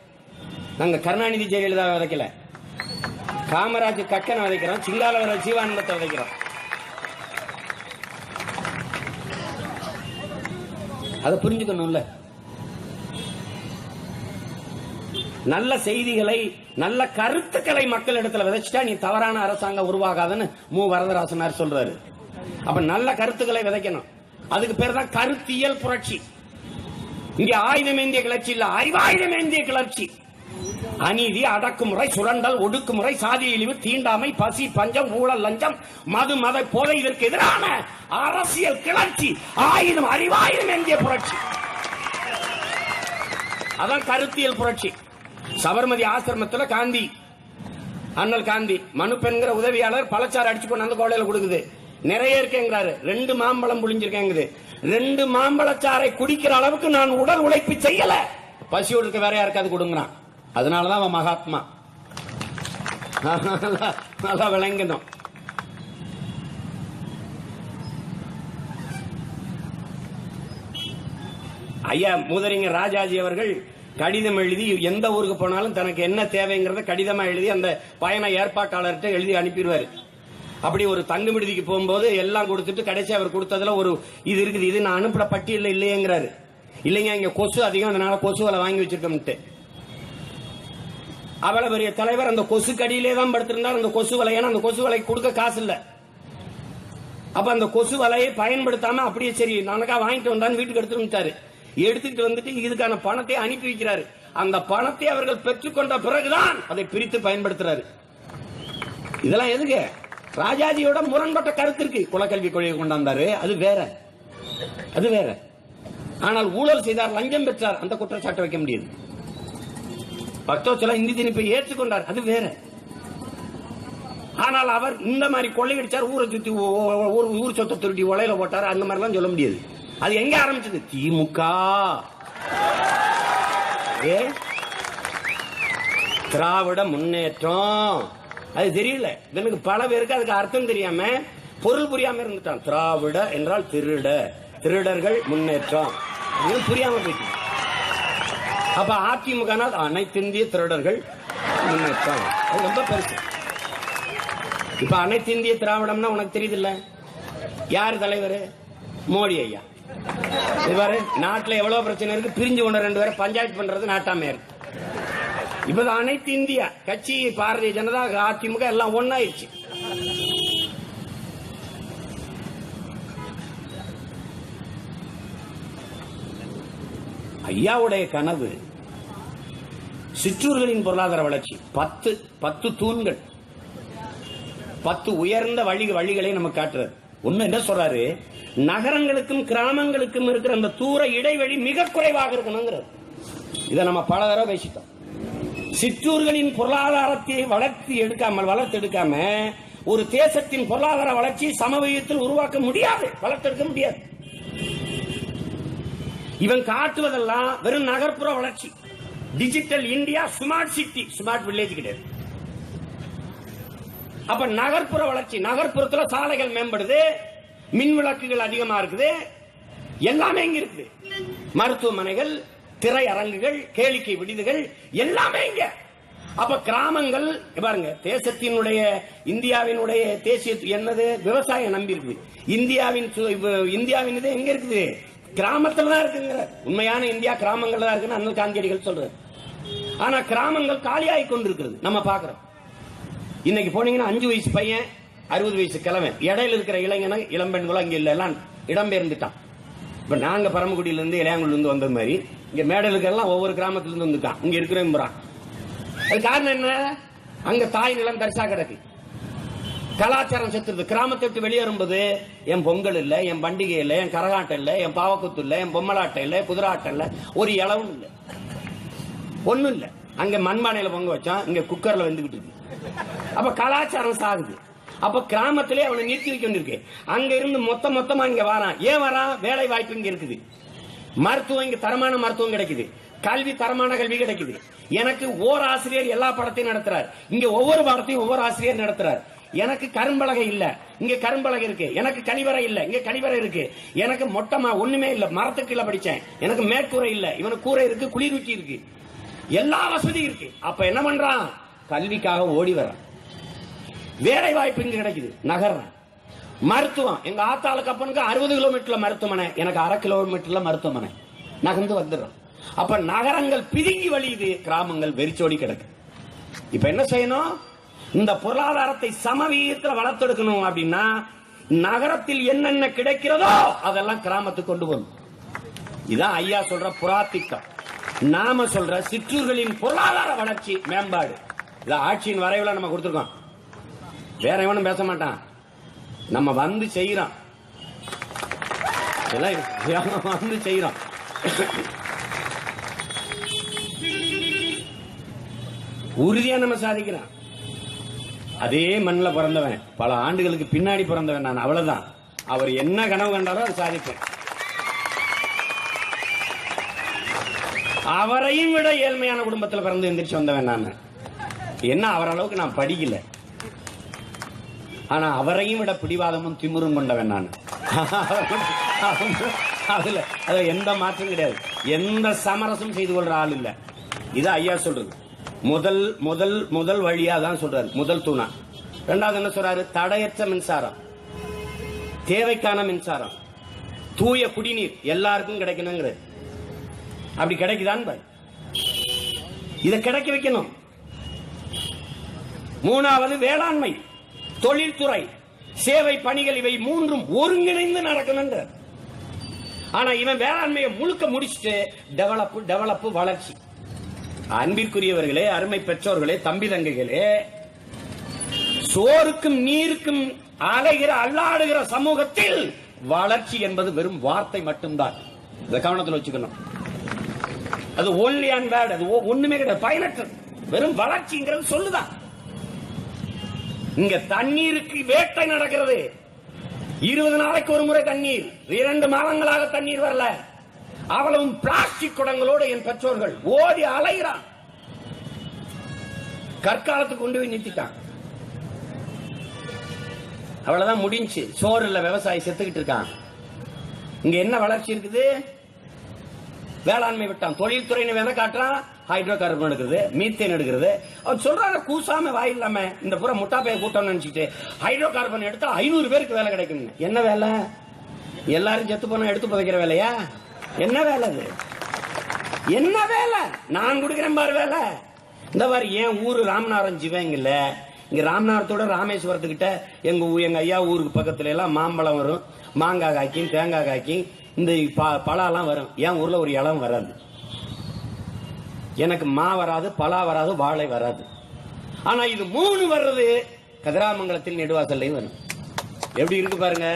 நாங்க கருணாநிதி ஜெயலலிதா விதைக்கல, காமராஜ் கக்கனை விதைக்கிறோம், சிங்காலவர ஜீவானந்தத்தை விதைக்கிறோம். அதை புரிஞ்சுக்கணும்ல. நல்ல செய்திகளை, நல்ல கருத்துக்களை மக்கள் இடத்துல விதைச்சிட்டா நீ தவறான அரசாங்கம் உருவாகாதுன்னு மு வரதராசனார் சொல்றாரு. அப்ப நல்ல கருத்துக்களை விதைக்கணும். அதுக்கு பேர் தான் கருத்தியல் புரட்சி. இங்க ஆயுதமேந்திய கிளர்ச்சி இல்ல, அறிவாயுதமேந்திய கிளர்ச்சி. அநீதி, அடக்குமுறை, சுரண்டல், ஒடுக்குமுறை, சாதி இழிவு, தீண்டாமை, பசி, பஞ்சம், ஊழல், லஞ்சம், மது, மத போதை, இதற்கு எதிரான அரசியல் கிளர்ச்சி, ஆயுதம், அறிவாயுதமேந்திய புரட்சி. அதான் கருத்தியல் புரட்சி. சபர்மதி ஆசிரமத்தில் காந்தி, அண்ணல் காந்தி மனு பெண்கிற உதவியாளர் பழச்சாறு அடிச்சு கொண்டு அந்த கோலையில கொடுக்குது. நிறைய இருக்கேங்கிறாரு. 2 மாம்பழம் புளிஞ்சிருக்கேங்குது. 2 மாம்பழச்சாறை குடிக்கிற அளவுக்கு நான் உடல் உழைப்பு செய்யல, பசியோடு இருக்க வேற யாருக்காவது கொடுங்கிறான். அதனாலதான் அவன் மகாத்மா. நல்லா விளங்கணும். ஐயா மூதறிஞர் ராஜாஜி அவர்கள் கடிதம் எழுதி எந்த ஊருக்கு போனாலும் தனக்கு என்ன தேவைங்கிறத கடிதமா எழுதி அந்த பயண ஏற்பாட்டாளர்கிட்ட எழுதி அனுப்பிடுவாரு. அப்படி ஒரு தங்கு விடுதிக்கு போகும்போது எல்லாம் கொடுத்துட்டு கடைசி அவர் கொடுத்ததுல ஒரு இது இருக்குது, இது நான் அனுப்பின பட்டியல் இல்லையேங்கிறாரு. இல்லைங்க, இங்க கொசு அதிகம், அதனால கொசு வலை வாங்கி வச்சிருக்கோம்ட்டு. அவ்வளவு பெரிய தலைவர் அந்த கொசு கடியிலே தான் படுத்திருந்தார். அந்த கொசு வலை, ஏன்னா அந்த கொசு வலை கொடுக்க காசு இல்ல. அப்ப அந்த கொசு வலையை பயன்படுத்தாம அப்படியே சரி நானக்கா வாங்கிட்டு வந்தான்னு வீட்டுக்கு எடுத்துட்டாரு. எடுத்துட்டு வந்துட்டு இதுக்கான பணத்தை அனுப்பி வைக்கிறாரு. அந்த பணத்தை அவர்கள் பெற்றுக்கொண்ட பிறகுதான் அதை பிரித்து பயன்படுத்துறாரு. இதெல்லாம் எதுக்கு? ராஜாஜியோட முரண்பட்ட கருத்து இருக்கு. குலக்கல்வி கொள்கை கொண்டாந்தாரு, அது வேற, அது வேற. ஆனால் ஊழல் செய்தார், லஞ்சம் பெற்றார், அந்த குற்றச்சாட்டை வைக்க முடியாது. பக்தோச்சல இந்தி திணிப்பை ஏற்றுக்கொண்டார், அது வேற. ஆனால் அவர் இந்த மாதிரி கொள்ளையடிச்சார், ஊரை சுத்தி ஊர் சொத்தை திருட்டி உலையில போட்டார், அந்த மாதிரி எல்லாம் சொல்ல முடியாது. அது எங்க ஆரம்பிச்சது? திமுக. திராவிட முன்னேற்றம். அது தெரியல எனக்கு. பல பேருக்கு அதுக்கு அர்த்தம் தெரியாம, பொருள் புரியாம இருந்துட்டான். திராவிட என்றால் திருட, திருடர்கள் முன்னேற்றம் புரியாம போயிட்டு. அப்ப அதிமுக அனைத்து இந்திய திருடர்கள் முன்னேற்றம், அது ரொம்ப பெருசு. இப்ப அனைத்து இந்திய திராவிடம்னா உனக்கு தெரியுது இல்ல? யார் தலைவர்? மோடி ஐயா. இவரு நாட்டில் எவ்வளவு பிரச்சனை இருக்கு, பிரிஞ்சு கொண்ட 2 பேரை பஞ்சாயத்து பண்றது நாட்டாமே இருக்கு. இப்ப அனைத்து இந்தியா கட்சி, பாரதிய ஜனதா, அதிமுக எல்லாம் ஒன்னாயிருச்சு. ஐயாவுடைய கனவு சிற்றூர்களின் பொருளாதார வளர்ச்சி. 10 தூண்கள், 10 உயர்ந்த வழிகளை நமக்கு காட்டுறது. ஒண்ணு என்ன சொல்றாரு, நகரங்களுக்கும் கிராமங்களுக்கும் இருக்கிற அந்த தூர இடைவெளி மிக குறைவாக இருக்கணுங்கிறது. இதை நம்ம பல தடவை பேசிட்டோம். சிற்றூர்களின் பொருளாதாரத்தை வளர்த்து எடுக்காம ஒரு தேசத்தின் பொருளாதார வளர்ச்சியை சமவெளியில் உருவாக்க முடியாது, வளர்த்தெடுக்க முடியாது. இவன் காட்டுவதெல்லாம் வெறும் நகர்ப்புற வளர்ச்சி, digital India, smart city, smart village கிடையாது. அப்ப நகர்ப்புற வளர்ச்சி, நகர்ப்புறத்துல சாலைகள் மேம்படுது, மின் விளக்குகள் அதிகமா இருக்குது, எல்லாமே இங்க இருக்குது. மருத்துவமனைகள், திரையரங்குகள், கேளிக்கை விடுதிகள் எல்லாமே இங்க. அப்ப கிராமங்கள் பாருங்க, தேசத்தினுடைய இந்தியாவினுடைய தேசிய என்னது, விவசாயம் நம்பி இருக்குது. இந்தியாவின் இது எங்க இருக்குது, கிராமத்துல தான் இருக்குங்க. உண்மையான இந்தியா கிராமங்கள் தான் இருக்குன்னு அண்ணல் காந்தியடிகள் சொல்றாரு. ஆனா கிராமங்கள் காலியாகி கொண்டிருக்கிறது நம்ம பாக்குறோம். இன்னைக்கு போனீங்கன்னா 5 வயசு பையன் 60 வயசு கிழமை, இடையில இருக்கிற இளைஞன இளம்பெண்களும் அங்க இல்ல, எல்லாம் இடம்பெயர்ந்துட்டான். இப்ப நாங்க பரமக்குடியில இருந்து இளையாங்குடியில இருந்து வந்த மாதிரி இங்க மேடையில் இருக்கிறெல்லாம் ஒவ்வொரு கிராமத்துல இருந்து வந்துட்டான், இங்க இருக்கிறேன். அது காரணம் என்ன, அங்க தாய் நிலம் தரிசா கிடக்கு, கலாச்சாரம் செத்துருது. கிராமத்தை விட்டு வெளியேறும்போது என் பொங்கல் இல்ல, என் பண்டிகை இல்ல, என் கரகாட்டம் இல்ல, என் பாவக்குத்து இல்ல, என் பொம்மலாட்டம் இல்ல, குதிராட்டம் இல்ல, ஒரு இளவும் இல்ல, ஒண்ணும் இல்ல. அங்க மண்பானையில பொங்க வச்சான், இங்க குக்கர்ல வந்துகிட்டு இருக்கு. அப்ப கலாச்சாரம் சாகுது. அப்ப கிராமத்திலே அவனை நிறுத்தி வைக்க வேண்டியிருக்கு. அங்க இருந்து மொத்தமா இங்க வரான். ஏன் வரான், வேலை வாய்ப்பு இங்க இருக்குது, மருத்துவம் இங்க தரமான மருத்துவம் கிடைக்குது, கல்வி தரமான கல்வி கிடைக்குது. எனக்கு ஓர் ஆசிரியர் எல்லா பாடத்தையும் நடத்துறார், இங்க ஒவ்வொரு பாடத்தையும் ஒவ்வொரு ஆசிரியர் நடத்துறார். எனக்கு கரும்பலகை இல்ல, இங்க கரும்பலகை இருக்கு. எனக்கு கழிவறை இல்ல, இங்க கழிவறை இருக்கு. எனக்கு மொட்டமா ஒண்ணுமே இல்ல, மரத்துக்கு இல்ல படிச்சேன். எனக்கு மேற்கூரை இல்ல, இவனுக்கு கூரை இருக்கு, குளிர்வீட்டி இருக்கு, எல்லா வசதியும் இருக்கு. அப்ப என்ன பண்றான், கல்விக்காக ஓடி வரான். வேலை வாய்ப்பு இங்க கிடைக்குது, நகர்றான். மருத்துவம், எங்க ஆத்தாளுக்கு அப்பனுக்கு 60 கிலோமீட்டர்ல மருத்துவமனை, எனக்கு 1/2 கிலோமீட்டர்ல மருத்துவமனை, நகர்ந்து வந்துடுறோம். அப்ப நகரங்கள் பிதுங்கி வழியுது, கிராமங்கள் வெறிச்சோடி கிடக்கு. இப்ப என்ன செய்யணும், இந்த பொருளாதாரத்தை சமவீதத்தில் வளர்த்தெடுக்கணும் அப்படின்னா நகரத்தில் என்னென்ன கிடைக்கிறதோ அதெல்லாம் கிராமத்துக்கு கொண்டு வரும். இதான் ஐயா சொல்ற புறாத்திட்டம், நாம சொல்ற சிற்றூர்களின் பொருளாதார வளர்ச்சி மேம்பாடு. இதான் ஆட்சியின் வரைவுல நம்ம கொடுத்திருக்கோம். வேற எவனும் பேச மாட்டான், நம்ம வந்து செய்யறோம், வந்து செய்யறோம். உறுதியா நம்ம சாதிக்கிறோம். அதே மண்ணில் பிறந்தவன், பல ஆண்டுகளுக்கு பின்னாடி பிறந்தவன் நான், அவ்வளவுதான். அவர் என்ன கனவு கண்டாரோ அதை சாதிப்பேன். அவரையும் விட ஏழ்மையான குடும்பத்தில் பிறந்து எந்திரிச்சு வந்தவன் நான். என்ன அவர் அளவுக்கு நான் படிக்கல, ஆனா அவரையும் விட பிடிவாதமும் திமிரும் கொண்டவன் நான். அதுல எந்த மாற்றம் கிடையாது, எந்த சமரசம் செய்து கொள்ற ஆள் இல்ல. இது ஐயா சொல்றது. முதல் வழியா தான் சொல்றாரு, முதல் தூணா. இரண்டாவது என்ன சொல்றாரு, தடையற்ற மின்சாரம், தேவைக்கான மின்சாரம், தூய குடிநீர் எல்லாருக்கும் கிடைக்கணுங்கிறது. அப்படி கிடைக்குதான் பாரு, இதை கிடைக்க வைக்கணும். மூணாவது வேளாண்மை, தொழில்துறை, சேவை பணிகள், இவை மூன்றும் ஒருங்கிணைந்து நடக்கணும். ஆனா இவன் வேளாண்மையை முழுக்க முடிச்சுட்டு டெவலப் வளர்ச்சி. அன்பிற்குரியவர்களே, அருமை பெற்றோர்களே, தம்பி தங்கைகளே, சோறுக்கும் நீருக்கும் அல்லாடுகிற சமூகத்தில் வளர்ச்சி என்பது வெறும் வார்த்தை மட்டும்தான். இதை கவனத்தில் வச்சுக்கணும். அது only and bad, அது ஒண்ணுமே கிடையாது, பயனற்றது. வெறும் வளர்ச்சிங்கிறது சொல்லுதான். இங்க தண்ணீருக்கு வேட்டை நடக்கிறது. 20 நாளைக்கு ஒரு முறை தண்ணீர், 2 மாதங்களாக தண்ணீர் வரல. அவ்வளவும் பிளாஸ்டிக் குடங்களோடு என் பெற்றோர்கள் ஓடி அலைகிறான். கற்காலத்துக்கு கொண்டு போய் நிறுத்திட்டான். அவ்வளவுதான், முடிஞ்சு. சோறு இல்ல, விவசாயி செத்துக்கிட்டு இருக்கான். இங்க என்ன வளர்ச்சி இருக்குது, வேளாண்மை விட்டான். தொழில்துறை வேணா காட்டுறான், ஹைட்ரோ கார்பன் எடுக்கிறது, மீத்தேன் எடுக்கிறது. அவர் சொல்றாங்க கூசாம வாய் இல்லாம, இந்த புற முட்டாப்பைய கூட்டம்னு நினைச்சிட்டு ஹைட்ரோ கார்பன் எடுத்தா 500 பேருக்கு வேலை கிடைக்கும். என்ன வேலை, எல்லாரும் செத்து போனா எடுத்து புதைக்கிற வேலையா? என்ன வேலை அது, என்ன வேலை? நான் கொடுக்கிறேன் பாரு வேலை. இந்த மாதிரி என் ஊரு ராமநாதன் ஜிவங்கல்ல, இங்க ராமநாதத்தோட ராமேஸ்வரத்துக்கிட்ட எங்க ஐயா ஊருக்கு பக்கத்துல எல்லாம் மாம்பழம் வரும், மாங்காய் காய்க்கும், தேங்காய் காய்க்கும், இந்த பழம் வரும். என் ஊர்ல ஒரு இளம் வராது, எனக்கு மா வராது, பலா வராது, வாழை வராது. ஆனா இது 3 வர்றது கதிராமங்கலத்தில் நெடுவாசல்லையும் வரும். எப்படி இருக்கு பாருங்க.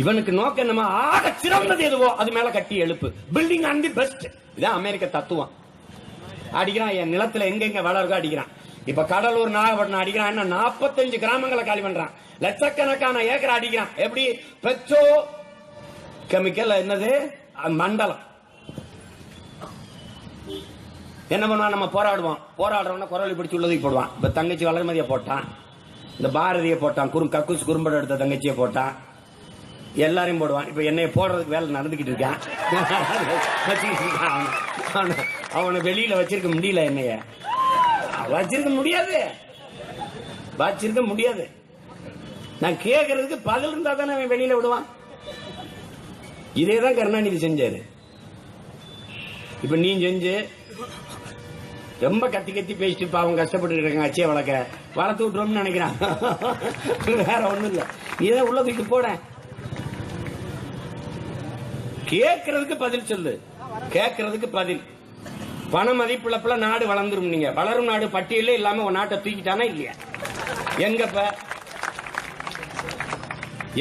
இவனுக்கு நோக்கம் என்னமா, ஆக சிறந்தது எதுவோ அது மேல கட்டி எழுப்பு. Building on the best. இதான் அமெரிக்க தத்துவம். அடிக்கிறான், என் நிலத்துல எங்க வளர்க்கோ அடிக்கிறான். இப்ப கடலூர், நாகப்பட்டினம் அடிக்கிறான். 45 கிராமங்களை காலி பண்றான். லட்சக்கணக்கான ஏக்கர் அடிக்கிறான். எப்படி? பெட்ரோ கெமிக்கல் என்னது மண்டலம். என்ன பண்ணுவான்? நம்ம போராடுறோம்னா குரலை பிடிச்சி உள்ளதுக்கு போடுவான். இப்ப தங்கச்சி வளர்மதியை போட்டான், இந்த பாரதியை போட்டான், கக்கூஸ் குறும்படம் எடுத்த தங்கச்சியை போட்டான், எல்லாரையும் போடுவான். இப்ப என்னைய போடுறதுக்கு வேலை நடந்துகிட்டு இருக்கான். அவனை வெளியில வச்சிருக்க முடியல, என்னைய வச்சிருக்க முடியாது. நான் கேட்கறதுக்கு பதில் இருந்தா தானே அவன் வெளியில விடுவான். இதேதான் கருணாநிதி செஞ்சாரு. இப்ப நீ செஞ்சு ரொம்ப கத்தி பேசிட்டு அவங்க கஷ்டப்பட்டு இருக்காங்க. அச்சிய வளர்த்து விட்டுறோம்னு நினைக்கிறான். வேற ஒண்ணும் இல்ல. நீதான் உள்ள தூக்கி போட. கேட்கறதுக்கு பதில் சொல்லு. கேட்கறதுக்கு பதில். பண மதிப்பிழப்புல நாடு வளர்ந்துரும். நீங்க வளரும் நாடு பட்டியலே இல்லாம ஒரு நாட்டை தூக்கிட்டானா இல்லையா? எங்கப்ப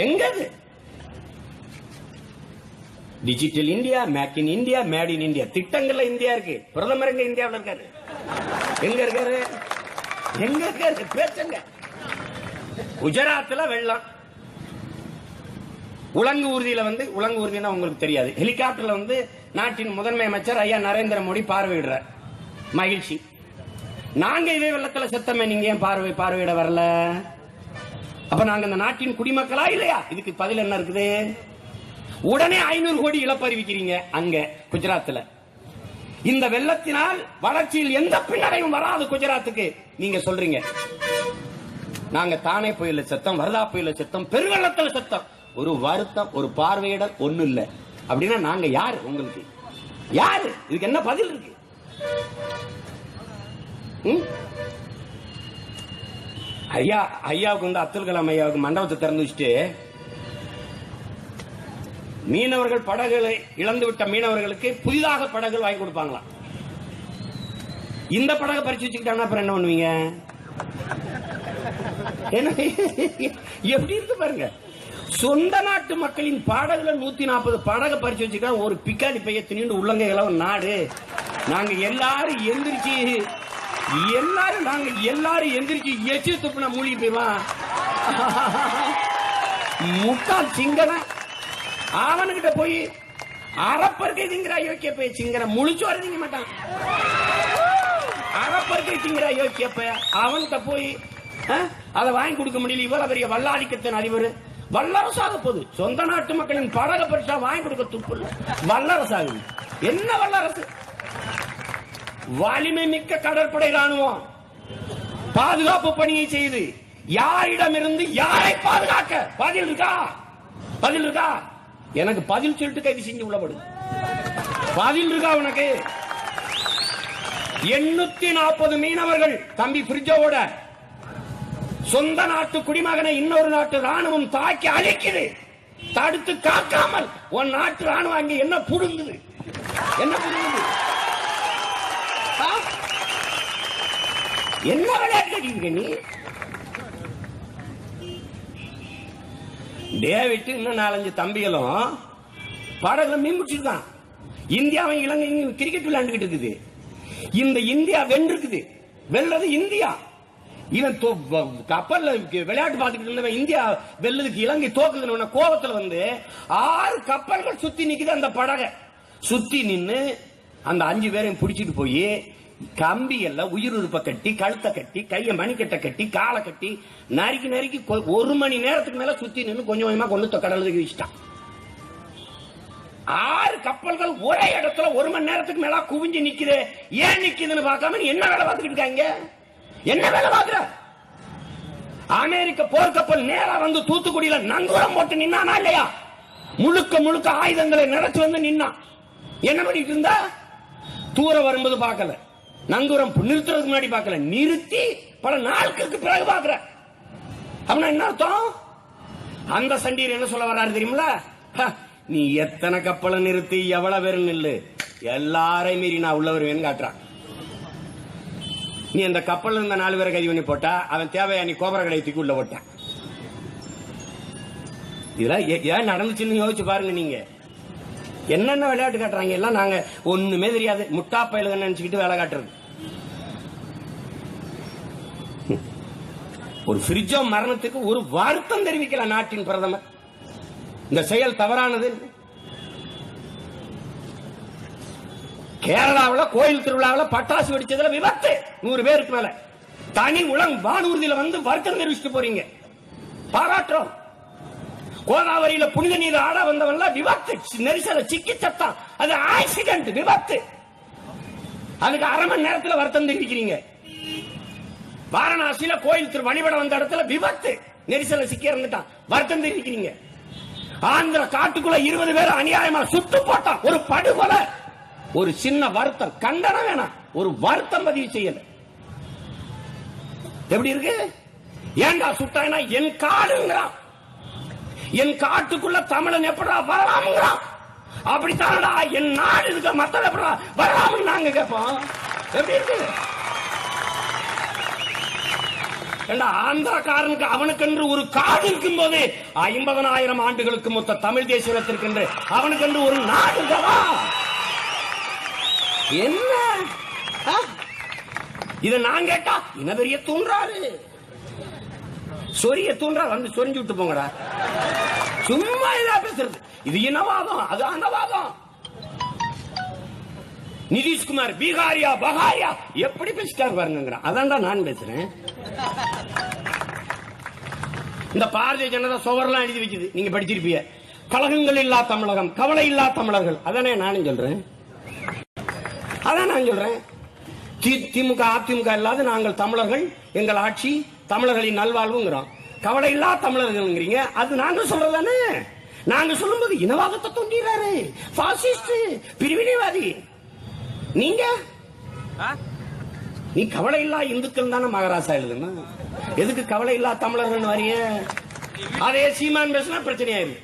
எங்கது? Digital India, make in India, made in India திட்டங்கள்ல இந்தியா இருக்கு. பிரதமர் எங்க இந்தியாவில் இருக்காரு? எங்க இருக்காரு? பேசுங்க. குஜராத்ல வெள்ளம். உலங்கு ஊர்தினா உங்களுக்கு தெரியாது. ஹெலிகாப்டர்ல நாட்டின் முதன்மை அமைச்சர் ஐயா நரேந்திர மோடி பார்வையிடுறார். மகிழ்ச்சி. நாங்க இதே வெள்ளத்துல செத்தமே, நீங்க ஏன் பார்வையிட வரல? அப்ப நாங்க இந்த நாட்டின் குடிமக்களா இல்லையா? இதுக்கு பதில் என்ன இருக்குது? உடனே 500 கோடி இழப்பு அறிவிக்கிறீங்க அங்க குஜராத்ல. இந்த வெள்ளத்தினால் வளர்ச்சியில் எந்த பின்னடைவும் வராது குஜராத்துக்கு. நீங்க சொல்றீங்க நாங்க தானே புயல செத்தம், வரதா புயல செத்தம், பெருவெள்ளத்தில் செத்தம். ஒரு வருத்தம், ஒரு பார்வையிடல் ஒண்ணு இல்ல அப்படின்னா நாங்க யாரு? உங்களுக்கு யாரு? இதுக்கு என்ன பதில் இருக்கு? ஐயாவுக்கு அப்துல் கலாம் ஐயாவுக்கு மண்டபத்தை திறந்து வச்சுட்டு மீனவர்கள் படகுகளை இழந்துவிட்ட மீனவர்களுக்கு புதிதாக படகுகள் வாங்கி கொடுப்பாங்களாம். இந்த படகை பறிச்சு வச்சுக்கிட்டாங்கன்னா அப்புறம் என்ன பண்ணுவீங்க? எப்படி இருக்கு பாருங்க. சொந்த நாட்டு மக்களின் படகுல 140 படகை பறிச்சு வச்சுக்கிட்டா ஒரு பிக்காடி பைய திணிண்டு உள்ளங்கைகள நாடு. நாங்க எல்லாரும் எந்திரிச்சு எச்சு துப்புனா மூழ்கி போயிடுவான். முட்டாள் சிங்கன அவனுக்கிட்ட போய் அறப்பருக்கை திங்கிற அயோக்கிய போய் சிங்கன முழிச்சு வர திங்க மாட்டான். அறப்பருக்கை திங்கிற அயோக்கிய போய் அவன்கிட்ட போய் அதை வாங்கி கொடுக்க முடியல. இவ்வளவு பெரிய வல்லாதிக்கத்தின் அதிபர் வல்லரசாக போகுது. சொந்த நாட்டு மக்களின் படக பரிசா வாங்கி கொடுக்க துப்பு இல்ல. வல்லரசாகுது. என்ன வல்லரசு? வலிமை மிக்க கடற்படை ராணுவம் பாதுகாப்பு பணியை செய்து யாரிடமிருந்து யாரை பாதுகாக்க பதில் இருக்கா? எனக்கு பதில் சொல்லிட்டு கைது செஞ்சு உள்ளபடு. பதில் இருக்கா உனக்கு? 840 மீனவர்கள் தம்பி பிரிட்ஜோட சொந்த நாட்டு குடிமகனை இன்னொரு நாட்டு ராணுவம் தாக்கி அழிக்குது. தடுத்து காக்காமல் உன் நாட்டு ராணுவம் அங்க என்ன புடுங்குது? என்ன விளையாட்டு நீ? டேவிட் இன்னும் 4-5 தம்பிகளும் படகுல மீன் பிடிச்சிருக்கான். இந்தியாவும் இலங்கை கிரிக்கெட் விளையாண்டுகிட்டு இருக்குது. இந்த இந்தியா வென்றிருக்குது. வெல்றது இந்தியா. இவன் கப்பல்ல விளையாட்டு பார்த்துக்கிட்டு இருந்தவன் இந்தியா வெல்லதுக்கு இலங்கை தோக்குதுன்னு கோபத்துல 6 கப்பல்கள் சுத்தி நிக்குது. அந்த படகை சுத்தி நின்னு அந்த 5 பேரையும் பிடிச்சிட்டு போய் கம்பி எல்லாம் உயிர் உறுப்ப கட்டி, கழுத்தை கட்டி, கைய மணிக்கட்டை கட்டி, காலை கட்டி நறுக்கி 1 மணி நேரத்துக்கு மேல சுத்தி நின்று கொஞ்சம் கொஞ்சமா கொண்டு கடலுக்கு வீசிட்டான். 6 கப்பல்கள் ஒரே இடத்துல 1 மணி நேரத்துக்கு மேல குவிஞ்சு நிக்குது. ஏன் நிக்குதுன்னு பார்க்காம என்ன வேலை பார்த்துக்கிட்டு இருக்காங்க? என்ன வேலை பார்க்கிற? அமெரிக்க போர்க்கப்பல் நேரா தூத்துக்குடியில நங்கூரம் போட்டு நின்னானா இல்லையா? முழுக்க ஆயுதங்களை நிறைச்சு நின்னான். என்ன பண்ணிட்டு இருந்தா? தூரம் வரும்போது பார்க்கல, நங்கூரம் நிறுத்துறதுக்கு முன்னாடி பார்க்கல, நிறுத்தி பல நாட்களுக்கு பிறகு பார்க்கிற. அப்படின்னா என்ன அர்த்தம்? அந்த சண்டீர் என்ன சொல்ல வர்றாரு தெரியுமில? நீ எத்தனை கப்பலை நிறுத்தி எவ்வளவு பேரும் நில்லு, எல்லாரையும் மீறி நான் உள்ள வருவேன்னு காட்டுறான். நீ அந்த கப்பல்ல இருந்த 4 பேரை கைது பண்ணி போட்டா அவன் தேவையா நீ கோபுர கடையை தூக்கி உள்ள போட்டான். இதெல்லாம் ஏன் நடந்துச்சுன்னு யோசிச்சு பாருங்க. நீங்க என்னென்ன விளையாட்டு காட்டுறாங்க எல்லாம் நாங்க ஒண்ணுமே தெரியாது முட்டா பயலுக நினைச்சுக்கிட்டு வேலை காட்டுறது. ஒரு ஃப்ரிட்ஜோ மரணத்துக்கு ஒரு வருத்தம் தெரிவிக்கல நாட்டின் பிரதமர். இந்த செயல் தவறானது. கேரளாவில் கோயில் திருவிழாவில் பட்டாசு வெடிச்சதுல விபத்து 100 பேருக்கு மேல. தனி உலகம் வானூர்தியில வந்து வருத்தம் தெரிவிச்சுட்டு போறீங்க, பாராட்டுறோம். கோதாவரியில புனித நீர் ஆட வந்தவன்ல விபத்து, நெரிசல சிக்கி சத்தம், அது ஆக்சிடென்ட் விபத்து. அதுக்கு அரை மணி நேரத்தில் வருத்தம் தெரிவிக்கிறீங்க. வாரணாசியில கோயில் வழிபட வந்த இடத்துல விபத்து, நெரிசல சிக்கி இறந்துட்டான், வருத்தம் தெரிவிக்கிறீங்க. ஆந்திர காட்டுக்குள்ள 20 பேர் அநியாயமா சுட்டு போட்டான், ஒரு படுகொலை. ஒரு சின்ன வருத்தம், கண்டனம் வேணாம், ஒரு வருத்தம் பதிவு செய்யல. எப்படி இருக்கு? ஏண்டா சுட்டானா என் காடுங்கிறான், என் காட்டுக்குள்ள தமிழன் எப்படா வரலாம்ங்கிறான். அப்படித்தானடா என் நாடு இருக்க மக்கள் எப்படா வரலாம்னு நாங்க கேட்போம். எப்படி இருக்கு? ஆந்திரக்காரனுக்கு அவனுக்கென்று ஒரு காடு இருக்கும் போது 50,000 ஆண்டுகளுக்கு மொத்த தமிழ் தேசியத்திற்கென்று அவனுக்கென்று ஒரு நாடு இருக்கவா? என்ன இத நான் கேட்டா இனவெறிய தூண்டுறாரு, சொரிய தூண்டா வந்து சொரிஞ்சு விட்டு போங்கடா. சும்மா இதா பேசுறது. இது இனவாதம், அது அனவாதம். நிதிஷ்குமார் பீகாரியா பகாரியா எப்படி பேசிட்டாரு பாருங்க. அதான்டா நான் பேசுறேன். இந்த பாரதிய ஜனதா சுவர்லாம் எழுதி வைக்குது, நீங்க படிச்சிருப்பீங்க. கழகங்கள் இல்லா தமிழகம், கவலை இல்லா தமிழர்கள். அதானே நானும் சொல்றேன். அதான் நான் சொல்றேன். திமுக அதிமுக இல்லாத நாங்கள் தமிழர்கள், எங்கள் ஆட்சி தமிழர்களின் நல்வாழ்வுங்கிறோம். கவலை இல்லா தமிழர்கள்ங்கிறீங்க, அது நாங்க சொல்றதானே. நாங்க சொல்லும்போது இனவாதத்தை தூண்டிறாரு, பாசிஸ்ட், பிரிவினைவாதி. நீங்க நீ கவலை இல்லா இந்துக்கள் தானே மகாராஷ்டிரா எழுதுனா, எதுக்கு கவலை இல்லா தமிழர்கள் வரிய? அதே சீமான் பேசினா பிரச்சனையாயிரு.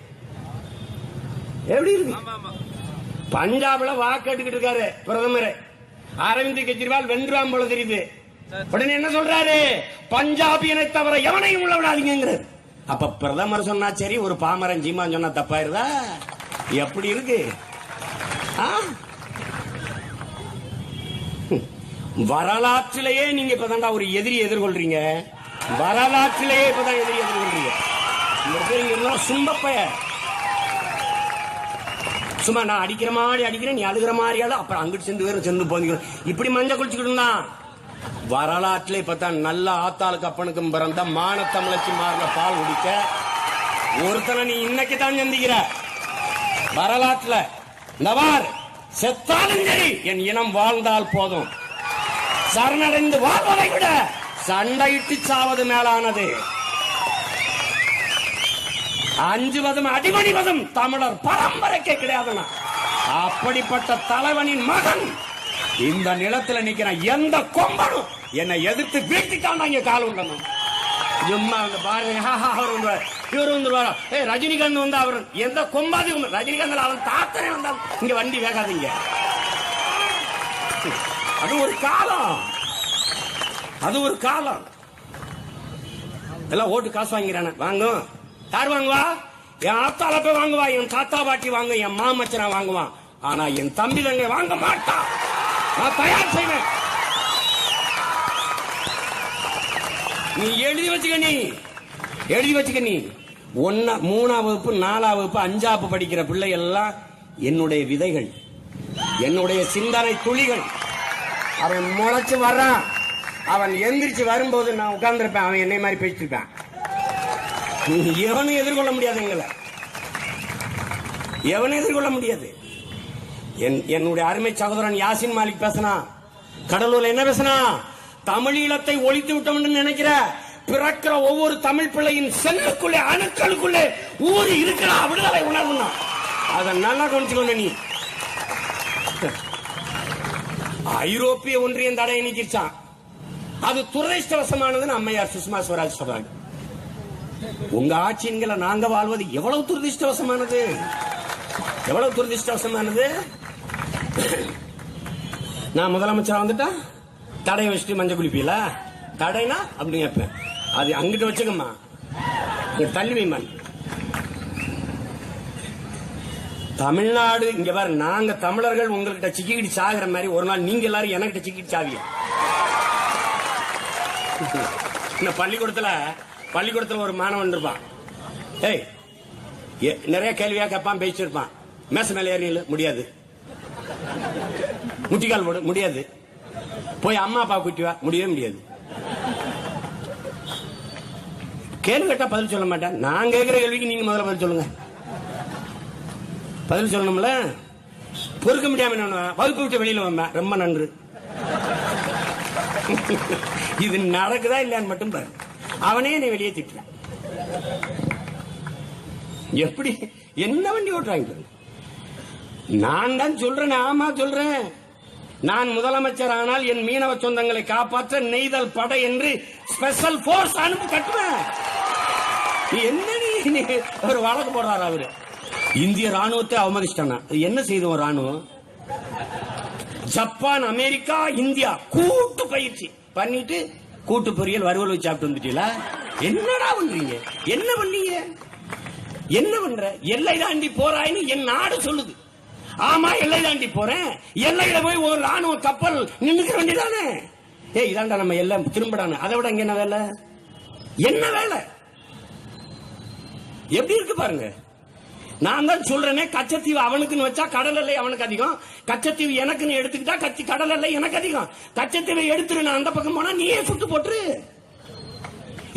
எப்படி இருக்கு? பஞ்சாப்ல வாக்கு எடுக்கிட்டு இருக்காரு பிரதமர் அரவிந்த் கெஜ்ரிவால், வென்றாம் போல தெரியுது. உடனே என்ன சொல்றாரு? பஞ்சாபியனை தவிர எவனையும் உள்ள விடாதீங்கிறார். அப்ப பிரதமர் சொன்னா சரி, ஒரு பாமரன் சீமான் சொன்னா தப்பாயிருதா? எப்படி இருக்கு? வரலாற்றிலேயே நீங்க இப்பதான் ஒரு எதிரி எதிர்கொள்றீங்க. வரலாற்றிலேயே இப்பதான் எதிரி எதிர்கொள்றீங்க. சும்பப்பைய சும்மா நான் அடிக்கிற மாதிரி அடிக்கிறேன், நீ அழுகிற மாதிரி ஆளு, அப்புறம் அங்கிட்டு சேர்ந்து போங்க. இப்படி மஞ்சள் குளிச்சுக்கிட்டு இருந்தான். வரலாற்றிலே இப்பதான் நல்ல ஆத்தாளுக்கு அப்பனுக்கும் பிறந்த மான தமிழச்சி மாறின பால் குடிக்க ஒருத்தனை நீ இன்னைக்கு தான் சந்திக்கிற. வரலாற்றுல நவார் செத்தாலும் சரி என் இனம் வாழ்ந்தால் போதும், சரணடைந்து வாழ்வதை விட சண்டையிட்டு சாவது மேலானது, அஞ்சுவதும் அடிமணிவதும் தமிழர் பரம்பரைக்கே கிடையாதுன்னா. அப்படிப்பட்ட தலைவனின் மகன் இந்த நிலத்தில் நிக்கிற எந்த கொம்பனும் என்னை எதிர்த்து வீழ்த்திட்டான் இங்க கால் உண்டணும். சும்மா அந்த பாருங்க, அவர் இவர் வந்துருவாரா? ரஜினிகாந்த் வந்து அவர் எந்த கொம்பாதி ரஜினிகாந்த் அவன் தாத்தனே வந்தால் இங்க வண்டி வேகாதீங்க. அது ஒரு காலம், அது ஒரு காலம். எல்லாம் ஓட்டு காசு வாங்கிறான வாங்கும். யார் வாங்குவா? என் ஆத்தால போய் வாங்குவா, என் தாத்தா பாட்டி வாங்க, என் மாமச்சனா வாங்குவான். ஆனா என் தம்பி தங்க வாங்க மாட்டான். நான் தயார் செய்வேன். நீ எழுதி வச்சுக்க, நீ எழுதி வச்சுக்க. நீ 3ஆம் வகுப்பு 4ஆம் வகுப்பு 5ஆம் வகுப்பு படிக்கிற பிள்ளை எல்லாம் என்னுடைய விதைகள், என்னுடைய சிந்தனை துளிகள். அவன் முளைச்சு வர்றான், அவன் எந்திரிச்சு வரும்போது நான் உட்கார்ந்துருப்பேன், அவன் என்னை மாதிரி பேசிருப்பான். எவனும் எதிர்கொள்ள முடியாது, எங்களை எவனும் எதிர்கொள்ள முடியாது. என்னுடைய அருமை சகோதரன் யாசின் மாலிக் பேசினா, கடலூர்ல என்ன பேசினா? தமிழீழத்தை ஒழித்து விட்டோம் நினைக்கிற பிறக்கிற ஒவ்வொரு தமிழ் பிள்ளையின் செல்லுக்குள்ளே அணுக்களுக்குள்ளே ஊறி இருக்கிற விடுதலை உணர்வுனா அதை நல்லா கவனிச்சுக்கொண்டு. நீ ஐரோப்பிய ஒன்றியம் தடையை நீக்கிச்சான், அது துரதிருஷ்டவசமானதுன்னு அம்மையார் சுஷ்மா ஸ்வராஜ் சொல்றாங்க. உங்க ஆட்சியின்களை நாங்க வாழ்வது எவ்வளவு துரதிருஷ்டவசமானது, எவ்வளவு துரதிருஷ்டவசமானது. நான் முதலமைச்சரா வந்துட்டா தடைய வச்சுட்டு மஞ்சள் குளிப்பீங்களா? தடைனா அப்படி கேட்பேன். அது அங்கிட்ட வச்சுக்கம்மா, தள்ளி வைமா. தமிழ்நாடு இங்க பாரு, நாங்க தமிழர்கள் உங்ககிட்ட சிக்கிட்டு சாகுற மாதிரி ஒரு நாள் நீங்க எல்லாரும் எனக்கிட்ட சிக்கிட்டு சாவிய. இந்த பள்ளிக்கூடத்துல ஒரு மாணவன் இருப்பான். ஏய், நிறைய கேள்வியா கேட்பான், பேசிட்டு இருப்பான். மேச மேல ஏறி முடியாது, முட்டிக்கால் போடு முடியாது, போய் அம்மா அப்பா கூட்டி வா முடியவே முடியாது. கேள்வி கேட்டா பதில் சொல்ல மாட்டேன். நான் கேட்கிற கேள்விக்கு நீங்க முதல்ல பதில் சொல்லுங்க. பதில் சொல்லணும்ல. பொறுக்க முடியாம என்ன வகுப்பு விட்டு வெளியில வந்தேன், ரொம்ப நன்று. இது நடக்குதா இல்லையான்னு மட்டும் பாரு. அவனே என்னை வெளியே திட்டான். எப்படி என்ன வண்டி ஓட்டுறாங்க? நான் தான் சொல்றேன், ஆமா சொல்றேன். நான் முதலமைச்சர் ஆனால் என் மீனவ சொந்தங்களை காப்பாற்ற நெய்தல் படை என்று ஸ்பெஷல் போர்ஸ் அனுப்பி கட்டுவேன். என்ன நீ ஒரு வழக்கு போடுறாரு அவரு. இந்திய ராணுவத்தை அவமதிச்சிட்டானா? என்ன செய்தோம் ராணுவம்? ஜப்பான், அமெரிக்கா, இந்தியா கூட்டு பயிற்சி பண்ணிட்டு கூட்டு பொரியல் வறுவல் வச்சு சாப்பிட்டு வந்துட்டீங்களா? என்னடா பண்றீங்க? என்ன பண்ணீங்க? என்ன பண்ற? எல்லை தாண்டி போறாயின்னு என் நாடு சொல்லுது. ஆமா, எல்லை தாண்டி போறேன். எல்லையில போய் ஒரு ராணுவ கப்பல் நின்னுக்க வேண்டியதானே? ஏய், இதாண்டா நம்ம எல்லாம் திரும்படானு. அதை விட இங்க என்ன வேலை? என்ன வேலை? எப்படி இருக்கு பாருங்க. நான் தான் சொல்றேனே, கச்சத்தீவு அவனுக்குன்னு வச்சா கடல் எல்லை அவனுக்கு அதிகம், கச்சத்தீவு எனக்குன்னு எடுத்துக்கிட்டா கடல் எல்லை எனக்கு அதிகம். கச்சத்தீவை எடுத்துரு, நான் அந்த பக்கம் போனா நீயே சுட்டு போட்டுரு.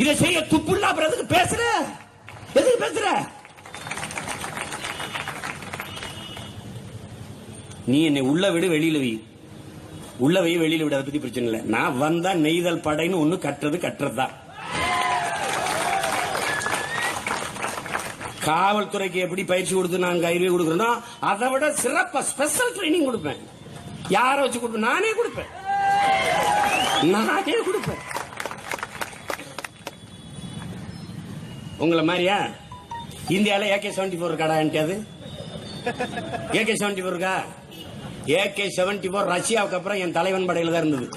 இதை செய்ய துப்புள்ள அப்புறம் எதுக்கு பேசுற? எதுக்கு பேசுற? நீ என்னை உள்ள விடு, வெளியில வை. உள்ள வை, வெளியில விட, அதை பத்தி பிரச்சனை இல்லை. நான் வந்தா நெய்தல் படைன்னு ஒண்ணு கட்டுறதுதான். காவல்துறைக்கு எப்படி பயிற்சி கொடுத்து நான் கைவே கொடுக்கறோம், அதை விட சிறப்பா ஸ்பெஷல் ட்ரைனிங் கொடுப்பேன். யார வச்சு கொடுப்பேன்? நானே கொடுப்பேன். உங்களை மாதிரியா இந்தியாவில் AK-74 இருக்காடா? என்கிட்ட AK-74 இருக்கா? AK-74 ரஷ்யாவுக்கு அப்புறம் என் தலைவன் படையில தான் இருந்தது.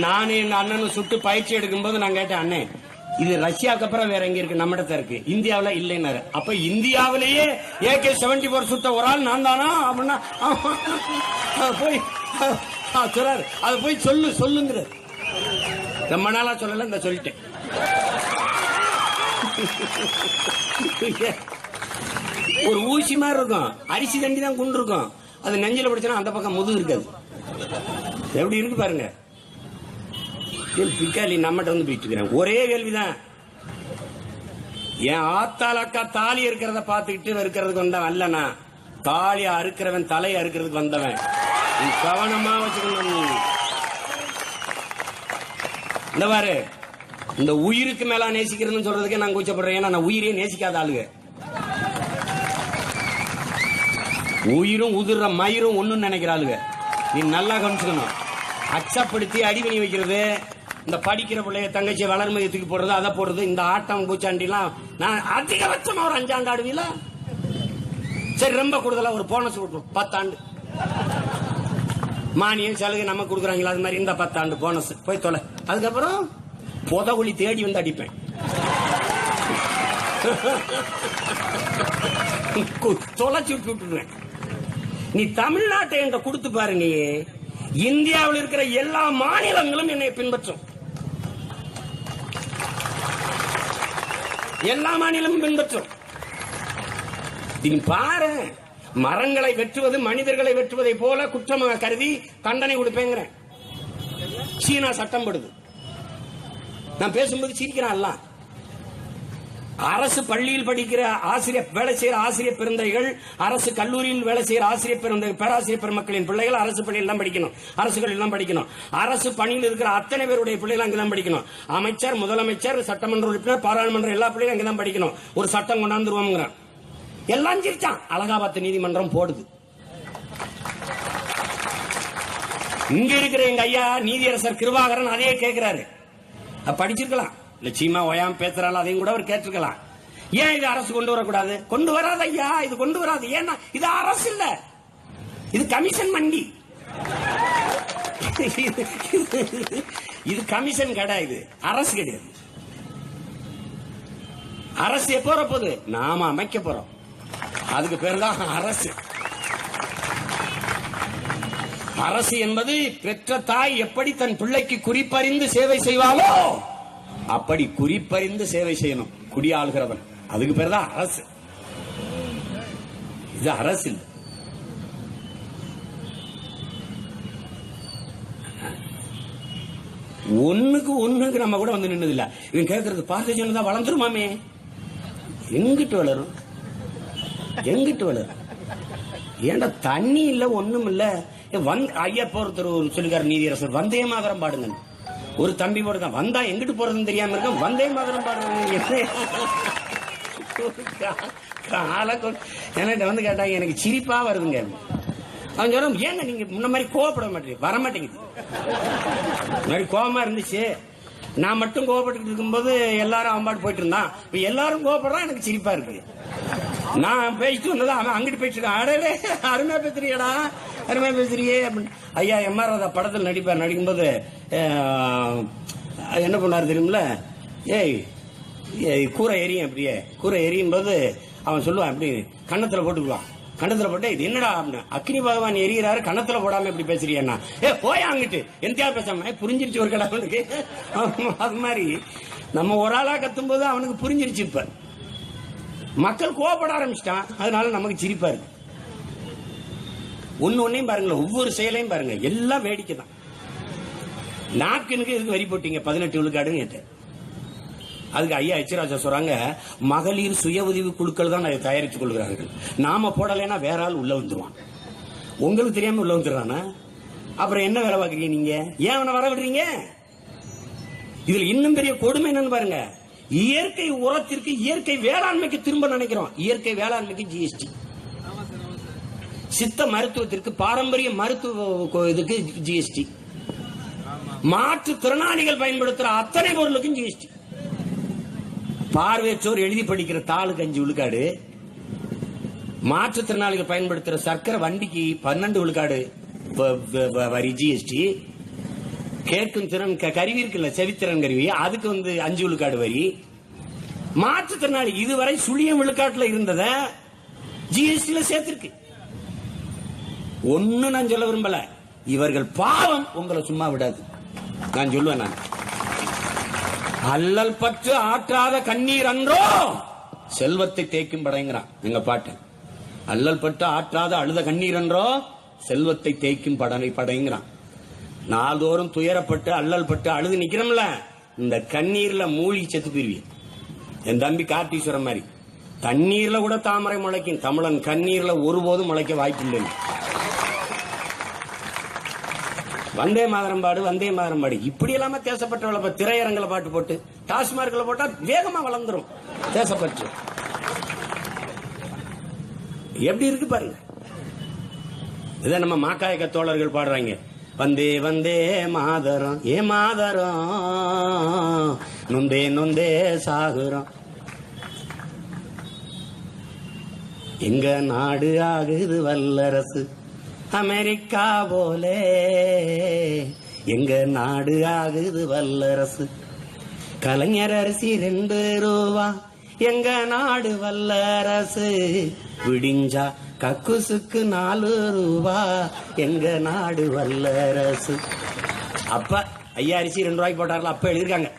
நானே எங்க அண்ணனும் சுட்டு பயிற்சி எடுக்கும் போது நான் கேட்டேன், அண்ணே இது ரஷ்யாவுக்கு அப்புறம் வேற எங்க இருக்கு? நம்மகிட்ட இருக்கு, இந்தியாவில இல்லைன்னாரு. அப்ப இந்தியாவிலேயே AK-74 சுட்ட ஒரு ஆள் நான் தானா அப்படின்னா போய் சொல்றாரு, அதை போய் சொல்லுங்கிற. ரொம்ப நாளா சொல்லல, இந்த சொல்லிட்டேன். ஒரு ஊசி மாதிரி இருக்கும், அரிசி தண்டி தான் குண்டு இருக்கும். அது நெஞ்சில பிடிச்சா அந்த பக்கம் முதுகு இருக்காது. எப்படி இருக்கு பாருங்க. பிக்காலி நம்மகிட்ட வந்து போயிட்டு இருக்கிறேன். ஒரே கேள்விதான். என் ஆத்தாள் அக்கா தாலி இருக்கிறத பாத்துக்கிட்டு இருக்கிறதுக்கு வந்தவன் அல்லனா, தாலி அறுக்கிறவன் தலையை அறுக்கிறதுக்கு வந்தவன். கவனமா வச்சுக்கணும். இந்த பாரு, இந்த உயிருக்கு மேல நேசிக்கிறதுன்னு சொல்றதுக்கே நான் கூச்சப்படுறேன். ஏன்னா நான் உயிரே நேசிக்காத ஆளுங்க. உயிரும் உதிர்ற மயிரும் ஒண்ணுன்னு நினைக்கிறாளுங்க. நீ நல்லா கவனிச்சுக்கணும். அச்சப்படுத்தி அடிவணி வைக்கிறது, இந்த படிக்கிற பிள்ளைய தங்கச்சி வளர்மையத்துக்கு போடுறது, அதை போடுறது, இந்த ஆட்டம் பூச்சாண்டிலாம் நான் அதிகபட்சமா ஒரு 5 ஆண்டு ஆடுவீங்களா? சரி, ரொம்ப கூடுதலா ஒரு போனஸ் கொடுக்கும். 10 ஆண்டு மானியம் சலுகை நம்ம கொடுக்குறாங்களா? அது மாதிரி இந்த 10 ஆண்டு போனஸ் போய் தொலை. அதுக்கப்புறம் புதகுழி தேடி வந்து அடிப்பேன். தொலைச்சு விட்டுருவேன். நீ தமிழ்நாட்டை என்ற கொடுத்து பாரு. நீ இந்தியாவில் இருக்கிற எல்லா மாநிலங்களும் என்னை பின்பற்றும். எல்லா மாநிலமும் பின்பற்றும். நீ பாரு, மரங்களை வெட்டுவது மனிதர்களை வெட்டுவதை போல குற்றமாக கருதி தண்டனை கொடுப்பேங்கிறேன். சீனா சட்டம் போடுது. நான் பேசும்போது சிரிக்கிறான். அரசு பள்ளியில் படிக்கிற ஆசிரியர் வேலை செய்யற ஆசிரியர் பெருந்தைகள், அரசு கல்லூரியில் வேலை செய்யற ஆசிரியர் பேராசிரியர் பெருமக்களின் பிள்ளைகள் அரசு பள்ளியில் தான் படிக்கணும், அரசுகளில் தான் படிக்கணும். அரசு பணியில் இருக்கிற அத்தனை பேருடைய பிள்ளைகள் அங்கதான் படிக்கணும். அமைச்சர், முதலமைச்சர், சட்டமன்ற உறுப்பினர், பாராளுமன்ற எல்லா பிள்ளைகளும் அங்கதான் படிக்கணும். ஒரு சட்டம் கொண்டாந்துருவோம். எல்லாம் சிரிச்சான். அலகாபாத் நீதிமன்றம் போடுது. இங்க இருக்கிற எங்க ஐயா நீதியரசர் கிருபாகரன் அதையே கேட்கிறாரு. படிச்சிருக்கலாம், லட்சியமா ஓயாம பேசுறாள், அதையும் கூட அவர் கேட்டிருக்கலாம். ஏன் இது அரசு கொண்டு வரக்கூடாது? கொண்டு வராது ஐயா, இது கொண்டு வராது. ஏன்னா இது அரசு இல்ல, இது கமிஷன் மண்டி, இது கமிஷன் கடை, இது அரசு கிடையாது. அரசு எப்போ வரப்போகுது? நாம அமைக்க போறோம், அதுக்கு பேர் தான் அரசு. அரசு என்பது பெற்ற தாய் எப்படி தன் பிள்ளைக்கு குறிப்பறிந்து சேவை செய்வாளோ அப்படி குறிப்பறிந்து சேவை செய்யணும் குடியாளுகிறவன். அதுக்கு பேர் தான் அரசு. இது அரசு. ஒண்ணுக்கு நம்ம கூட வந்து நின்னது இல்ல. இவன் கேட்கறது பாரதிய ஜனதா வளர்ந்துருமாமே. எங்கிட்டு வளரும்? எங்கிட்டு வளரும்? ஏன்டா தண்ணி இல்ல, ஒண்ணும் இல்ல. ஐயா ஒருத்தர் சொல்லுகார் நீதியரசர், வந்தே மாதரம் பாடுங்க. ஒரு தம்பி போடுதான், வந்தா எங்கிட்டு போறதுன்னு தெரியாம இருக்க, வந்தே மாதரம் பாடுறாங்க. என்கிட்ட வந்து கேட்டாங்க, எனக்கு சிரிப்பா வருதுங்க. அவன் சொல்ல, ஏங்க நீங்க முன்ன மாதிரி கோவப்பட மாட்டேங்க, வர மாட்டேங்குது. மாதிரி கோபமா இருந்துச்சு, நான் மட்டும் கோவப்பட்டு இருக்கும்போது எல்லாரும் அவன் போயிட்டு இருந்தான். இப்ப எல்லாரும் கோவப்படுறான், எனக்கு சிரிப்பா இருக்கு. நான் பேசிட்டு வந்ததா அவன் அங்கிட்டு போயிட்டு இருக்கான். அடவே அருமையா பேசுறியடா, அருமையா பேசுறியே அப்படின்னு. ஐயா எம்.ஆர். ராதா படத்தில் நடிப்பார். நடிக்கும்போது என்ன பண்ணாரு தெரியுமில்ல, ஏய் கூரை எரியும், அப்படியே கூரை எரியும் போது அவன் சொல்லுவான், அப்படி கன்னத்துல போட்டுக்குவான். கன்னத்துல போட்டு இது என்னடா அப்படின்னு, அக்னி பகவான் எரியிறாரு, கன்னத்துல போடாம எப்படி பேசுறியன்னா, போய் அங்கிட்டு எந்தியா பேசாம புரிஞ்சிருச்சு ஒரு கடவுளுக்கு. அது மாதிரி நம்ம ஒரு ஆளா கத்தும் போது அவனுக்கு புரிஞ்சிருச்சு. இப்ப மக்கள் கோவப்பட ஆரம்பிச்சிட்டான், அதனால நமக்கு சிரிப்பா இருக்கு. ஒன்னையும் பாருங்களேன், ஒவ்வொரு செயலையும் பாருங்க, எல்லாம் வேடிக்கை தான். நாப்கினுக்கு எதுக்கு வரி போட்டீங்க 18 விழுக்காடுன்னு கேட்டேன். அதுக்கு ஐயா எச்ராஜா சொல்றாங்க, மகளிர் சுய உதவி குழுக்கள் தான் அதை தயாரித்துக் கொள்கிறார்கள். நாம போடலைன்னா வேற ஆள் உள்ள வந்துருவான். உங்களுக்கு தெரியாம உள்ள வந்துடுறானா? அப்புறம் என்ன வேலை பார்க்குறீங்க நீங்க? ஏன் அவனை வர விடுறீங்க? இதுல இன்னும் பெரிய கொடுமை என்னன்னு பாருங்க. இயற்கை உரத்திற்கு, இயற்கை வேளாண்மைக்கு திரும்ப நினைக்கிறோம். இயற்கை வேளாண்மைக்கு ஜிஎஸ்டி, சித்த மருத்துவத்திற்கு, பாரம்பரிய மருத்துவ இதுக்கு ஜிஎஸ்டி, மாற்றுத்திறனாளிகள் பயன்படுத்துற அத்தனை பொருளுக்கும் ஜிஎஸ்டி, பார்வையற்றோர் எழுதி படிக்கிற தாளுக்கு 5 விழுக்காடு, மாற்றுத்திறனாளிகள் பயன்படுத்துற சர்க்கரை வண்டிக்கு 12 விழுக்காடு வரி ஜிஎஸ்டி, கேட்கும் திறன் கருவி இருக்குல்ல, செவித்திறன் கருவி, அதுக்கு 5 விழுக்காடு வரி. மாற்றுத்திறனாளி இதுவரை சுழியம் விழுக்காட்டுல இருந்தத ஜிஎஸ்டில சேர்த்திருக்கு. ஒண்ணு நான் சொல்ல விரும்பல, இவர்கள் பாவம் உங்களை சும்மா விடாது. நான் சொல்லுவேன், நான் அல்லல் பற்று ஆற்றாத கண்ணீர் அன்றோ செல்வத்தை தேய்க்கும் படைங்கிறான் எங்க பாட்டு. அல்லல் பற்று ஆற்றாத அழுத கண்ணீர் அன்றோ செல்வத்தை தேய்க்கும் படைங்கிறான். நாள்தோறும் துயரப்பட்டு அல்லல் பட்டு அழுது நிக்கிறோம்ல, இந்த கண்ணீர்ல மூழ்கி செத்து போயிருவீங்க. என் தம்பி கார்த்தீஸ்வரன் மாதிரி தண்ணீர்ல கூட தாமரை முளைக்கும், தமிழன் கண்ணீர்ல ஒருபோதும் முளைக்க வாய்ப்பில்லை. வந்தே மாதரம் பாடு, வந்தே மாதரம் பாடு, இப்படி எல்லாமே தேசப்பட்ட திரையரங்களை பாட்டு போட்டு டாஸ்மார்க்ல போட்டா வேகமா வளர்ந்துரும் தேசப்பற்று. எப்படி இருக்கு பாருங்க. இதை நம்ம மாக்காயக்க தோழர்கள் பாடுறாங்க, வந்தே வந்தே மாதரம், ஏ மாதரம் நொந்தே நொந்தே சாகுறோம், எங்க நாடு ஆகுது வல்லரசு அமெரிக்கா போலே, எங்க நாடு ஆகுது வல்லரசு, கலைஞர் அரிசி 2 ரூபா, எங்க நாடு வல்லரசு, விடிஞ்சா கக்குசுக்கு 4 ரூபா, எங்க நாடு வல்லரசு. அப்ப ஐயா அரிசி 2 ரூபாய்க்கு போட்டார்கள், அப்ப எழுதிருக்காங்க.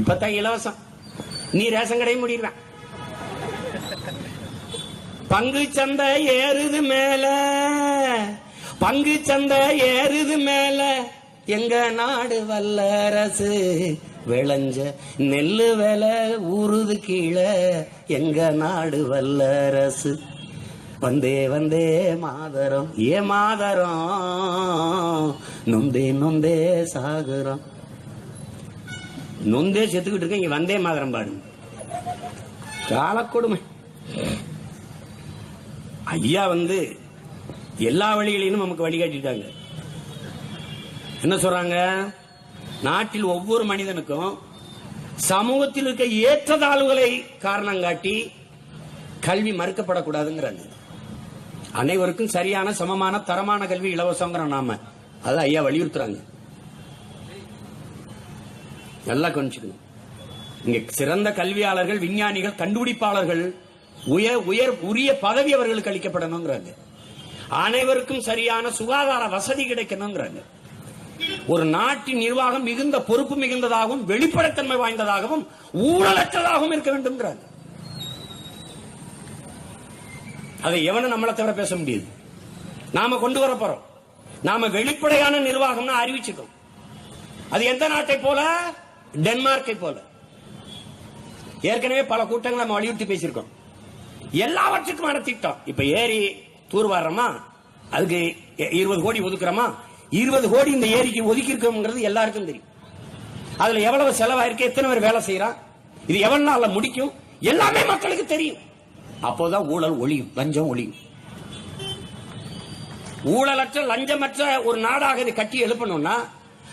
இப்பதான் இலவசம், நீ ரேஷன் கடையும் முடிடுவேன். பங்கு சந்தை ஏறுது மேல, பங்கு சந்தை ஏறுது மேல, எங்க நாடு வல்லரசு, விளைஞ்ச நெல்லு விலை ஊறுது கீழே, எங்க நாடு வல்லரசு, வந்தே வந்தே மாதரம், ஏ மாதரம் நொந்தே நொந்தே சாகுறோம். நொந்தே செத்துக்கிட்டு இருக்க, இங்க வந்தே மாதரம் பாடு. காலக்கொடுமை. ஐயா எல்லா வழிகளிலும் நமக்கு வழிகாட்டிட்டாங்க. என்ன சொல்றாங்க? நாட்டில் ஒவ்வொரு மனிதனுக்கும் சமூகத்தில் இருக்க ஏற்றத்தாழ்வுகளை காரணம் காட்டி கல்வி மறுக்கப்படக்கூடாதுங்கிறாங்க. அனைவருக்கும் சரியான சமமான தரமான கல்வி இலவசங்கிறோம் நாம. அதான் ஐயா வலியுறுத்துறாங்க. நல்லா கவனிச்சுக்கணும். இங்க சிறந்த கல்வியாளர்கள், விஞ்ஞானிகள், கண்டுபிடிப்பாளர்கள், உரிய பதவி அவர்களுக்கு அளிக்கப்படணுங்கிறாங்க. அனைவருக்கும் சரியான சுகாதார வசதி கிடைக்கணுங்கிறாங்க. ஒரு நாட்டின் நிர்வாகம் மிகுந்த பொறுப்பு மிகுந்ததாகவும் வெளிப்படைத்தன்மை வாய்ந்ததாகவும் ஊழலற்றதாகவும் இருக்க வேண்டும். அதை எவனும் நம்மளை தவிர பேச முடியாது. நாம கொண்டு வர போறோம். நாம வெளிப்படையான நிர்வாகம்னு அறிவிச்சுக்கோம். அது எந்த நாட்டை போல? டென்மார்க்கை போல. ஏற்கனவே பல கூட்டங்கள் நம்ம வலியுறுத்தி பேசியிருக்கோம். எல்லாவற்றுக்கும் நடத்திட்டோம். இப்ப ஏரி தூர்வாரமா, அதுக்கு 20 கோடி ஒதுக்குறோமா? 20 கோடி இந்த ஏரிக்கு ஒதுக்கி இருக்கோம்ங்கிறது எல்லாருக்கும் தெரியும். அதுல எவ்வளவு செலவாயிருக்கு, எத்தனை பேர் வேலை செய்யறான், இது எவ்வளவு நாள்ல முடிக்கும், எல்லாமே மக்களுக்கு தெரியும். அப்போதான் ஊழல் ஒழியும், லஞ்சம் ஒழியும். ஊழலற்ற லஞ்சமற்ற ஒரு நாடாக இதை கட்டி எழுப்பணும்னா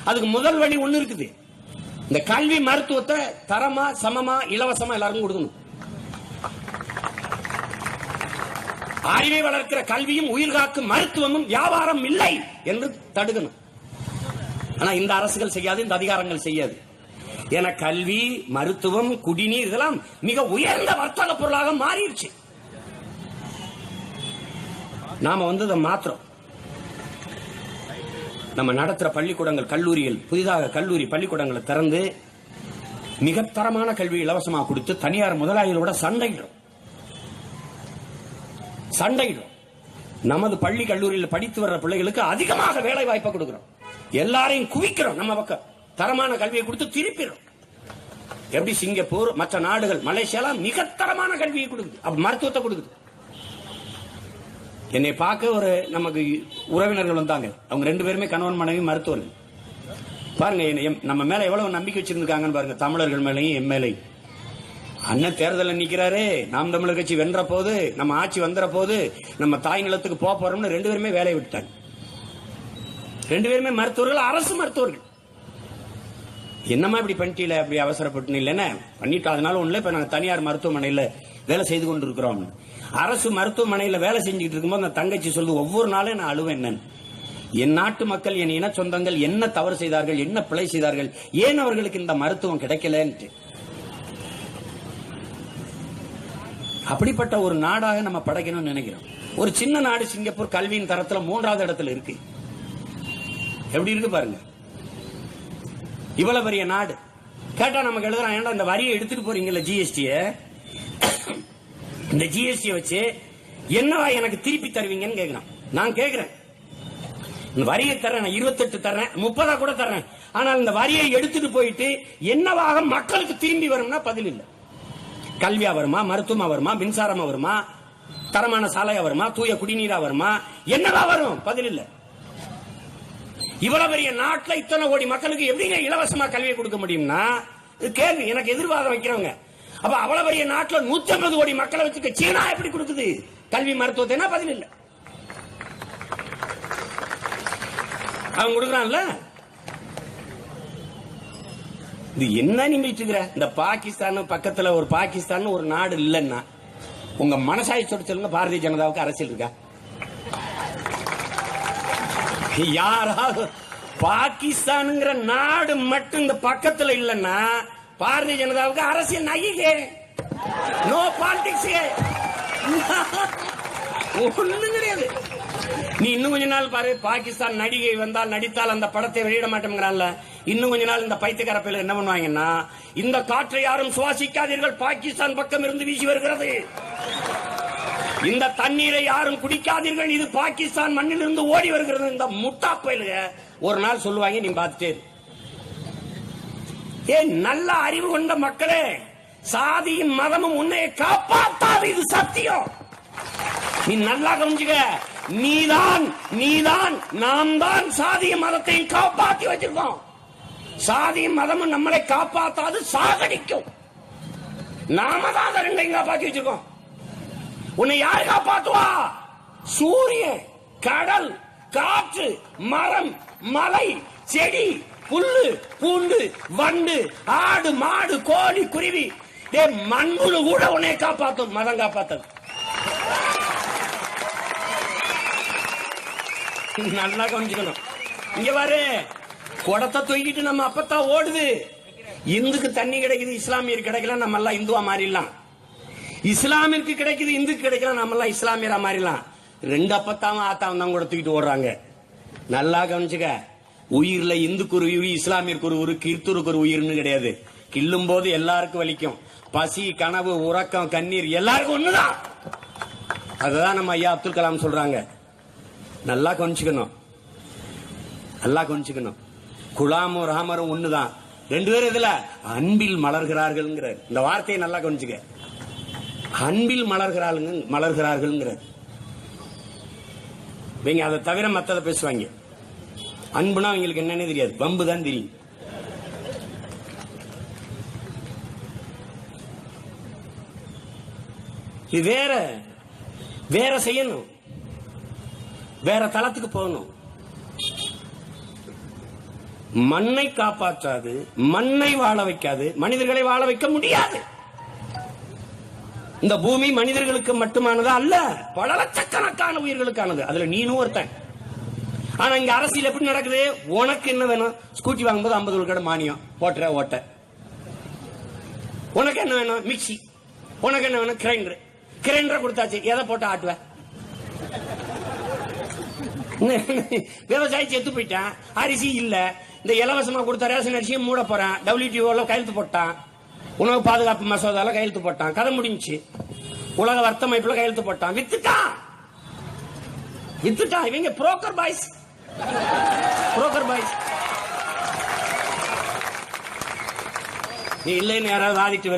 அதுக்கு முதல் வழி ஒண்ணு இருக்குது. இந்த கல்வி மருத்துவத்தை தரமா, சமமா, இலவசமா எல்லாருக்கும் கொடுக்கணும். அறிவை வளர்க்கிற கல்வியும் உயிர் காக்கும் மருத்துவமும் வியாபாரம் இல்லை என்று தடுக்கணும். ஆனா இந்த அரசுகள் செய்யாது, இந்த அதிகாரங்கள் செய்யாது. என கல்வி, மருத்துவம், குடிநீர் இதெல்லாம் மிக உயர்ந்த வர்த்தக பொருளாக மாறிடுச்சு. நாம இதை மாத்திரம் நம்ம நடத்துற பள்ளிக்கூடங்கள், கல்லூரிகள், புதிதாக கல்லூரி பள்ளிக்கூடங்களை திறந்து மிக தரமான கல்வி இலவசமாக கொடுத்து தனியார் முதலாளிகளோட சண்டையிடும். நமது பள்ளி கல்லூரியில் படித்து வர்ற பிள்ளைகளுக்கு அதிகமாக வேலை வாய்ப்பை கொடுக்கிறோம். எல்லாரையும் குவிக்கிறோம். நம்ம பக்கம் தரமான கல்வியை கொடுத்து திருப்பிடும். எப்படி சிங்கப்பூர், மற்ற நாடுகள், மலேசியா மிக தரமான கல்வியை கொடுக்குது, மருத்துவத்தை கொடுக்குது. என்னை பார்க்க ஒரு நமக்கு உறவினர்கள் வந்தாங்க. அவங்க 2 பேருமே கணவன் மனைவி மருத்துவர்கள். பாருங்க நம்ம மேல எவ்வளவு நம்பிக்கை வச்சிருக்காங்கன்னு பாருங்க. தமிழர்கள் மேலையும் எம் மேலையும். அண்ணன் தேர்தலில் நிக்கிறாரு, நாம் தமிழர் கட்சி வென்ற போது, நம்ம ஆட்சி வந்துற போது நம்ம தாய் நிலத்துக்கு போறோம்னு 2 பேருமே வேலையை விட்டாங்க. 2 பேருமே மருத்துவர்கள், அரசு மருத்துவர்கள். என்னமா இப்படி பண்ணிட்டீல, அப்படி அவசரப்பட்டு இல்லைன்னா பண்ணிட்டு அதனால ஒண்ணு. இப்ப நாங்க தனியார் மருத்துவமனையில வேலை செய்து கொண்டு இருக்கிறோம். அரசு மருத்துவமனையில வேலை செஞ்சுட்டு இருக்கும்போது அந்த தங்கச்சி சொல்லுது, ஒவ்வொரு நாளும் நான் அழுவேன். என்னன்னு, என் நாட்டு மக்கள், என் இன சொந்தங்கள் என்ன தவறு செய்தார்கள், என்ன பிழை செய்தார்கள், ஏன் அவர்களுக்கு இந்த மருத்துவம் கிடைக்கலன்ட்டு. அப்படிப்பட்ட ஒரு நாடாக நம்ம படைக்கணும்னு நினைக்கிறோம். ஒரு சின்ன நாடு சிங்கப்பூர் கல்வியின் தரத்துல 3வது இடத்துல இருக்கு. எப்படி இருக்கு பாருங்க. இவ்வளவு பெரிய நாடு. கேட்டா நமக்கு எழுதுறான், ஏன்டா இந்த வரியை எடுத்துட்டு போறீங்கல்ல ஜிஎஸ்டிய, இந்த ஜிஎஸ்டியை வச்சு என்னவா எனக்கு திருப்பி தருவீங்கன்னு கேட்கிறான். நான் கேட்கிறேன், இந்த வரியை தர்றேன், 28 தர்றேன், 30 கூட தர்றேன். ஆனால் இந்த வரியை எடுத்துட்டு போயிட்டு என்னவாக மக்களுக்கு திரும்பி வரும்னா பதில் இல்லை. கல்வியா வருமா, மருத்துவமா வருமா, மின்சாரமா வருமா, தரமான சாலையா வருமா, தூய குடிநீரா வருமா, என்னவா வரும்? பதில் இல்லை. இவ்வளவு பெரிய நாட்டில் இத்தனை கோடி மக்களுக்கு எப்படிங்க இலவசமா கல்வியை கொடுக்க முடியும்னா கேள்வி. எனக்கு எதிர்வாதம் வைக்கிறவங்க, அப்ப அவ்வளவு பெரிய நாட்டில் 150 கோடி மக்களை வச்சுக்க சீனா எப்படி கொடுக்குது கல்வி மருத்துவத்தை? பதில் இல்லை. அவன் கொடுக்கறான்ல. இது என்ன நிமிட்டு இருக்கிற? இந்த பாகிஸ்தான் பக்கத்துல ஒரு பாகிஸ்தான் ஒரு நாடு இல்லைன்னா உங்க மனசாய் சொல்லுங்க, பாரதிய ஜனதாவுக்கு அரசியல் இருக்கா? யாராவது பாகிஸ்தான்ங்கிற நாடு மட்டும் இந்த பக்கத்துல இல்லைன்னா பாரதிய ஜனதாவுக்கு அரசியல் நகிகே, நோ பாலிடிக்ஸ், ஒண்ணும் கிடையாது. நீ இன்னும் கொஞ்ச நாள் பாரு, பாகிஸ்தான் நடிகை வந்தால் நடித்தால் அந்த படத்தை வெளியிட மாட்டேங்கிறான்ல. இன்னும் கொஞ்ச நாள் இந்த பைத்தியக்கார பையில என்ன பண்ணுவாங்கன்னா, இந்த காற்றை யாரும் சுவாசிக்காதீர்கள், பாகிஸ்தான் பக்கம் இருந்து வீசி வருகிறது. இந்த தண்ணீரை யாரும் குடிக்காதீர்கள், இது பாகிஸ்தான் மண்ணிலிருந்து ஓடி வருகிறது. இந்த முட்டா பயிலுக ஒரு நாள் சொல்லுவாங்க, நீ பார்த்துட்டே. ஏன் நல்ல அறிவு கொண்ட மக்களே, சாதியும் மதமும் உன்னை காப்பாற்றாது, இது சத்தியம். நீ நல்லா கவனிச்சுக்க. நீதான் நாம் தான் சாதிய மதத்தையும் காப்பாற்றி வச்சிருக்கோம். சாதியும் மதமும் நம்மளை காப்பாற்றாது, சாகடிக்கும். நாம தான் அதை ரெண்டையும் காப்பாற்றி வச்சிருக்கோம். உன்னை யார் காப்பாற்றுவா? சூரியன், கடல், காற்று, மரம், மலை, செடி, புல்லு, பூண்டு, வண்டு, ஆடு, மாடு, கோழி, குருவி, மண்புழு கூட உன்னை காப்பாற்றும். மதம் காப்பாத்தது. நல்லா கவனிச்சுக்கணும். இங்க பாரு, குடத்தை தூக்கிட்டு நம்ம அப்பத்தான் ஓடுது. இந்துக்கு தண்ணி கிடைக்குது, இஸ்லாமியர் கிடைக்கலாம், நம்ம எல்லாம் இந்துவா மாறிடலாம். இஸ்லாமிற்கு கிடைக்குது, இந்துக்கு கிடைக்கலாம், நம்ம எல்லாம் இஸ்லாமியரா மாறிடலாம். ரெண்டு அப்பத்தாவும் ஆத்தாவும் தான் கூட தூக்கிட்டு ஓடுறாங்க. நல்லா கவனிச்சுக்க. உயிர்ல இந்துக்கு ஒரு உயிர், இஸ்லாமியருக்கு ஒரு உயிர், கிறிஸ்துருக்கு ஒரு உயிர்னு கிடையாது. கிள்ளும் போது எல்லாருக்கும் வலிக்கும். பசி, கனவு, உறக்கம், கண்ணீர் எல்லாருக்கும் ஒண்ணுதான். அதுதான் நம்ம ஐயா அப்துல் கலாம் சொல்றாங்க. நல்லா கவனிச்சுக்கணும், நல்லா கவனிச்சுக்கணும். குலாமும் ராமரும் ஒண்ணுதான். ரெண்டு பேரும் இதுல அன்பில் மலர்கிறார்கள். இந்த வார்த்தையை நல்லா கவனிச்சுக்க. அன்பில் மலர்கிறார்கள். இவங்க அதை தவிர மத்ததை பேசுவாங்க. அன்புனா அவங்களுக்கு என்னன்னு தெரியாது, வம்பு தான் தெரியும். இது வேற வேற செய்யணும், வேற தளத்துக்கு போகணும். மண்ணை காப்பாற்றாது, மண்ணை வாழ வைக்காது, மனிதர்களை வாழ வைக்க முடியாது. இந்த பூமி மனிதர்களுக்கு மட்டுமானதா அல்ல, பல லட்சக்கணக்கான உயிர்களுக்கானது. அதுல நீனும் ஒருத்தன். ஆனா இங்க அரசியல் எப்படி நடக்குது? உனக்கு என்ன வேணும்? ஸ்கூட்டி வாங்கும்போது 50 விழுக்காடு மானியம் ஓட்ட. உனக்கு என்ன வேணும்? மிக்சி. உனக்கு என்ன வேணும்? கிரைண்டர் கொடுத்தாச்சு. எதை போட்டு ஆட்டுவ? விவசாயி செத்து போயிட்டான், அரிசி இல்ல. இந்த இலவசமா கொடுத்த ரேஷன் அரிசியை மூட போறான். WTO கையெழுத்து போட்டான். உணவு பாதுகாப்பு மசோதால கையெழுத்து போட்டான். கதை முடிஞ்சு. உலக வர்த்தக அமைப்புல கையெழுத்து போட்டான். வித்துட்டான். இவங்க புரோக்கர் பாய்ஸ். நீ இல்லைன்னு யாராவது வாதிட்டு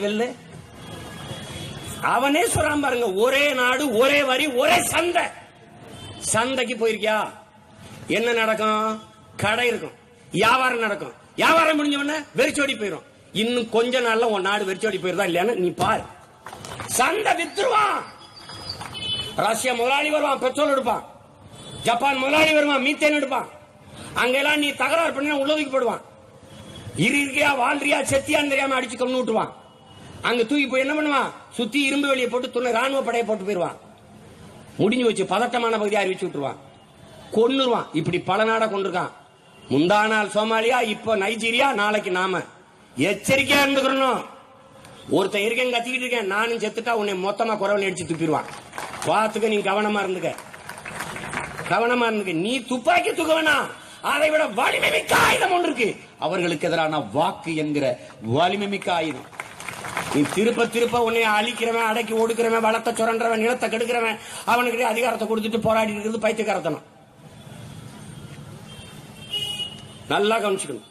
வெல்ல. அவனே சொல்றான் பாருங்க, ஒரே நாடு, ஒரே வரி, ஒரே சந்தை. சந்தைக்கு போயிருக்கியா? என்ன நடக்கும்? கடை இருக்கும், வியாபாரம் நடக்கும். வியாபாரம் முடிஞ்ச உடனே வெறிச்சோடி போயிடும். இன்னும் கொஞ்ச நாள்ல உன் நாடு வெறிச்சோடி போயிருந்தா இல்லையான்னு நீ பாரு. சந்தை வித்துருவான். ரஷ்யா முதலாளி வருவான், பெட்ரோல் எடுப்பான். ஜப்பான் முதலாளி வருவான், மீத்தேன் எடுப்பான். அங்கெல்லாம் நீ தகராறு பண்ண உள்ளதுக்கு போடுவான். இருக்கியா வாழ்றியா செத்தியான்னு தெரியாம அடிச்சு கொண்டு விட்டுவான். அங்க தூக்கி போய் என்ன பண்ணுவான்? சுத்தி இரும்பு வெளியே போட்டு துணை ராணுவ படையை போட்டு போயிருவான். முடிஞ்சு வச்சு பதட்டமான பகுதியை அறிவிச்சு விட்டுருவான், கொன்னுருவான். இப்படி பல நாடா கொண்டிருக்கான். முந்தா நாள் சோமாலியா, இப்ப நைஜீரியா, நாளைக்கு நாம. எச்சரிக்கையா இருந்துக்கணும். ஒருத்தன் இருக்கேன் கத்திக்கிட்டு இருக்கேன், நானும் செத்துட்டா உன்னை மொத்தமா குறவனை அடிச்சு துப்பிடுவான். பார்த்துக்க, நீ கவனமா இருந்துக்க. நீ துப்பாக்கி தூக்க வேணாம், அதை விட வலிமை மிக்க ஆயுதம் ஒன்று இருக்கு. அவர்களுக்கு எதிரான வாக்கு என்கிற வலிமை மிக்க ஆயுதம். நீ திருப்ப உன்னை அழிக்கிறவன், அடக்கி ஒடுக்கிறவன், வளத்தை சுரண்டவன், நிலத்தை கெடுக்கிறவன், அவனுக்கு அதிகாரத்தை கொடுத்துட்டு போராடி இருக்கிறது பைத்தியக்காரத்தனம். நல்லா கவனிச்சுக்கணும்.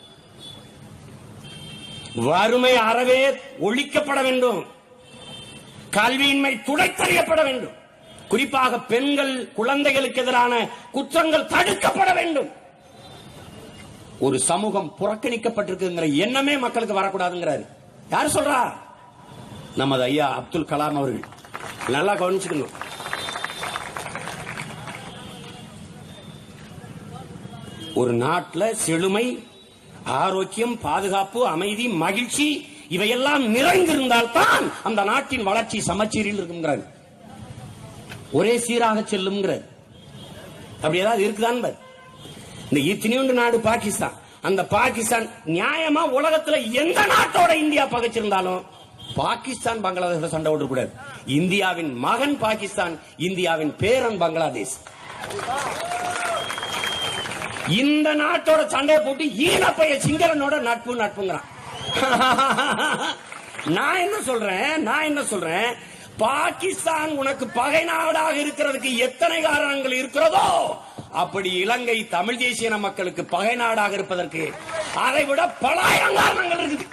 வறுமை அறவே ஒழிக்கப்பட வேண்டும். கல்வியின்மை துடைத்தறியப்பட வேண்டும். குறிப்பாக பெண்கள், குழந்தைகளுக்கு எதிரான குற்றங்கள் தடுக்கப்பட வேண்டும். ஒரு சமூகம் புறக்கணிக்கப்பட்டிருக்குங்கிற எண்ணமே மக்களுக்கு வரக்கூடாதுங்கிறாரு. யார் சொல்றா? நமது ஐயா அப்துல் கலாம் அவர்கள். நல்லா கவனிச்சுக்கணும். ஒரு நாட்டில் செழுமை, ஆரோக்கியம், பாதுகாப்பு, அமைதி, மகிழ்ச்சி இவையெல்லாம் நிறைந்திருந்தால் தான் அந்த நாட்டின் வளர்ச்சி சமச்சீரில் இருக்குங்கிறார். ஒரே சீராக செல்லும்ங்கிறார். அப்படி ஏதாவது இருக்குதான்? இந்த இத்தனையோண்டு நாடு பாகிஸ்தான். அந்த பாகிஸ்தான் நியாயமா உலகத்துல எந்த நாட்டோட இந்தியா பகைச்சிருந்தாலும் பாகிஸ்தான் பங்களாதேஷ் சண்டை ஓடக்கூடாது. இந்தியாவின் மகன் பாகிஸ்தான், இந்தியாவின் பேரன் பங்களாதேஷ். இந்த நாட்டோட சண்டையை போட்டு ஈனப்பைய சிங்களனோட நட்புங்கிறான். நான் என்ன சொல்றேன்? பாகிஸ்தான் உனக்கு பகை நாடாக இருக்கிறதுக்கு எத்தனை காரணங்கள் இருக்கிறதோ, அப்படி இலங்கை தமிழ் தேசிய மக்களுக்கு பகை நாடாக இருப்பதற்கு அதை விட பலாயிரம் காரணங்கள் இருக்குது.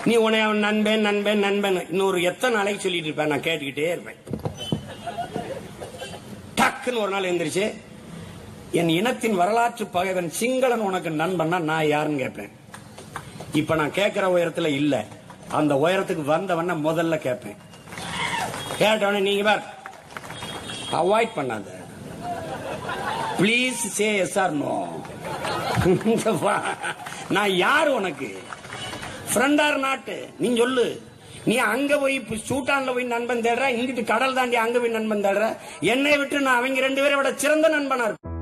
நீ உன்னை நண்பன் இன்னொரு எத்தனை நாளைக்கு சொல்லிட்டு இருப்பேன், நான் கேட்டுக்கிட்டே இருப்பேன். டக்குன்னு ஒரு நாள் எந்திரிச்சு, என் இனத்தின் வரலாற்று பகைவன் சிங்களன் உனக்கு நண்பன்னா நான் யாருன்னு கேட்பேன். இப்ப நான் கேட்கிற உயரத்துல இல்ல, அந்த உயரத்துக்கு வந்தவன முதல்ல கேட்பேன். கேட்டவன நீங்க பார், அவாய்ட் பண்ணாத, please say yes or no. நான் யாரு உனக்கு? ஃப்ரெண்டார் நாட்டு நீ சொல்லு. நீ அங்க போய் சூட்டான்ல போய் நண்பன் தேடுற, இங்கிட்டு கடல் தாண்டி அங்க போய் நண்பன் தேடுற. என்னை விட்டு நான் அவங்க 2 பேரை விட சிறந்த நண்பனா இருப்பேன்.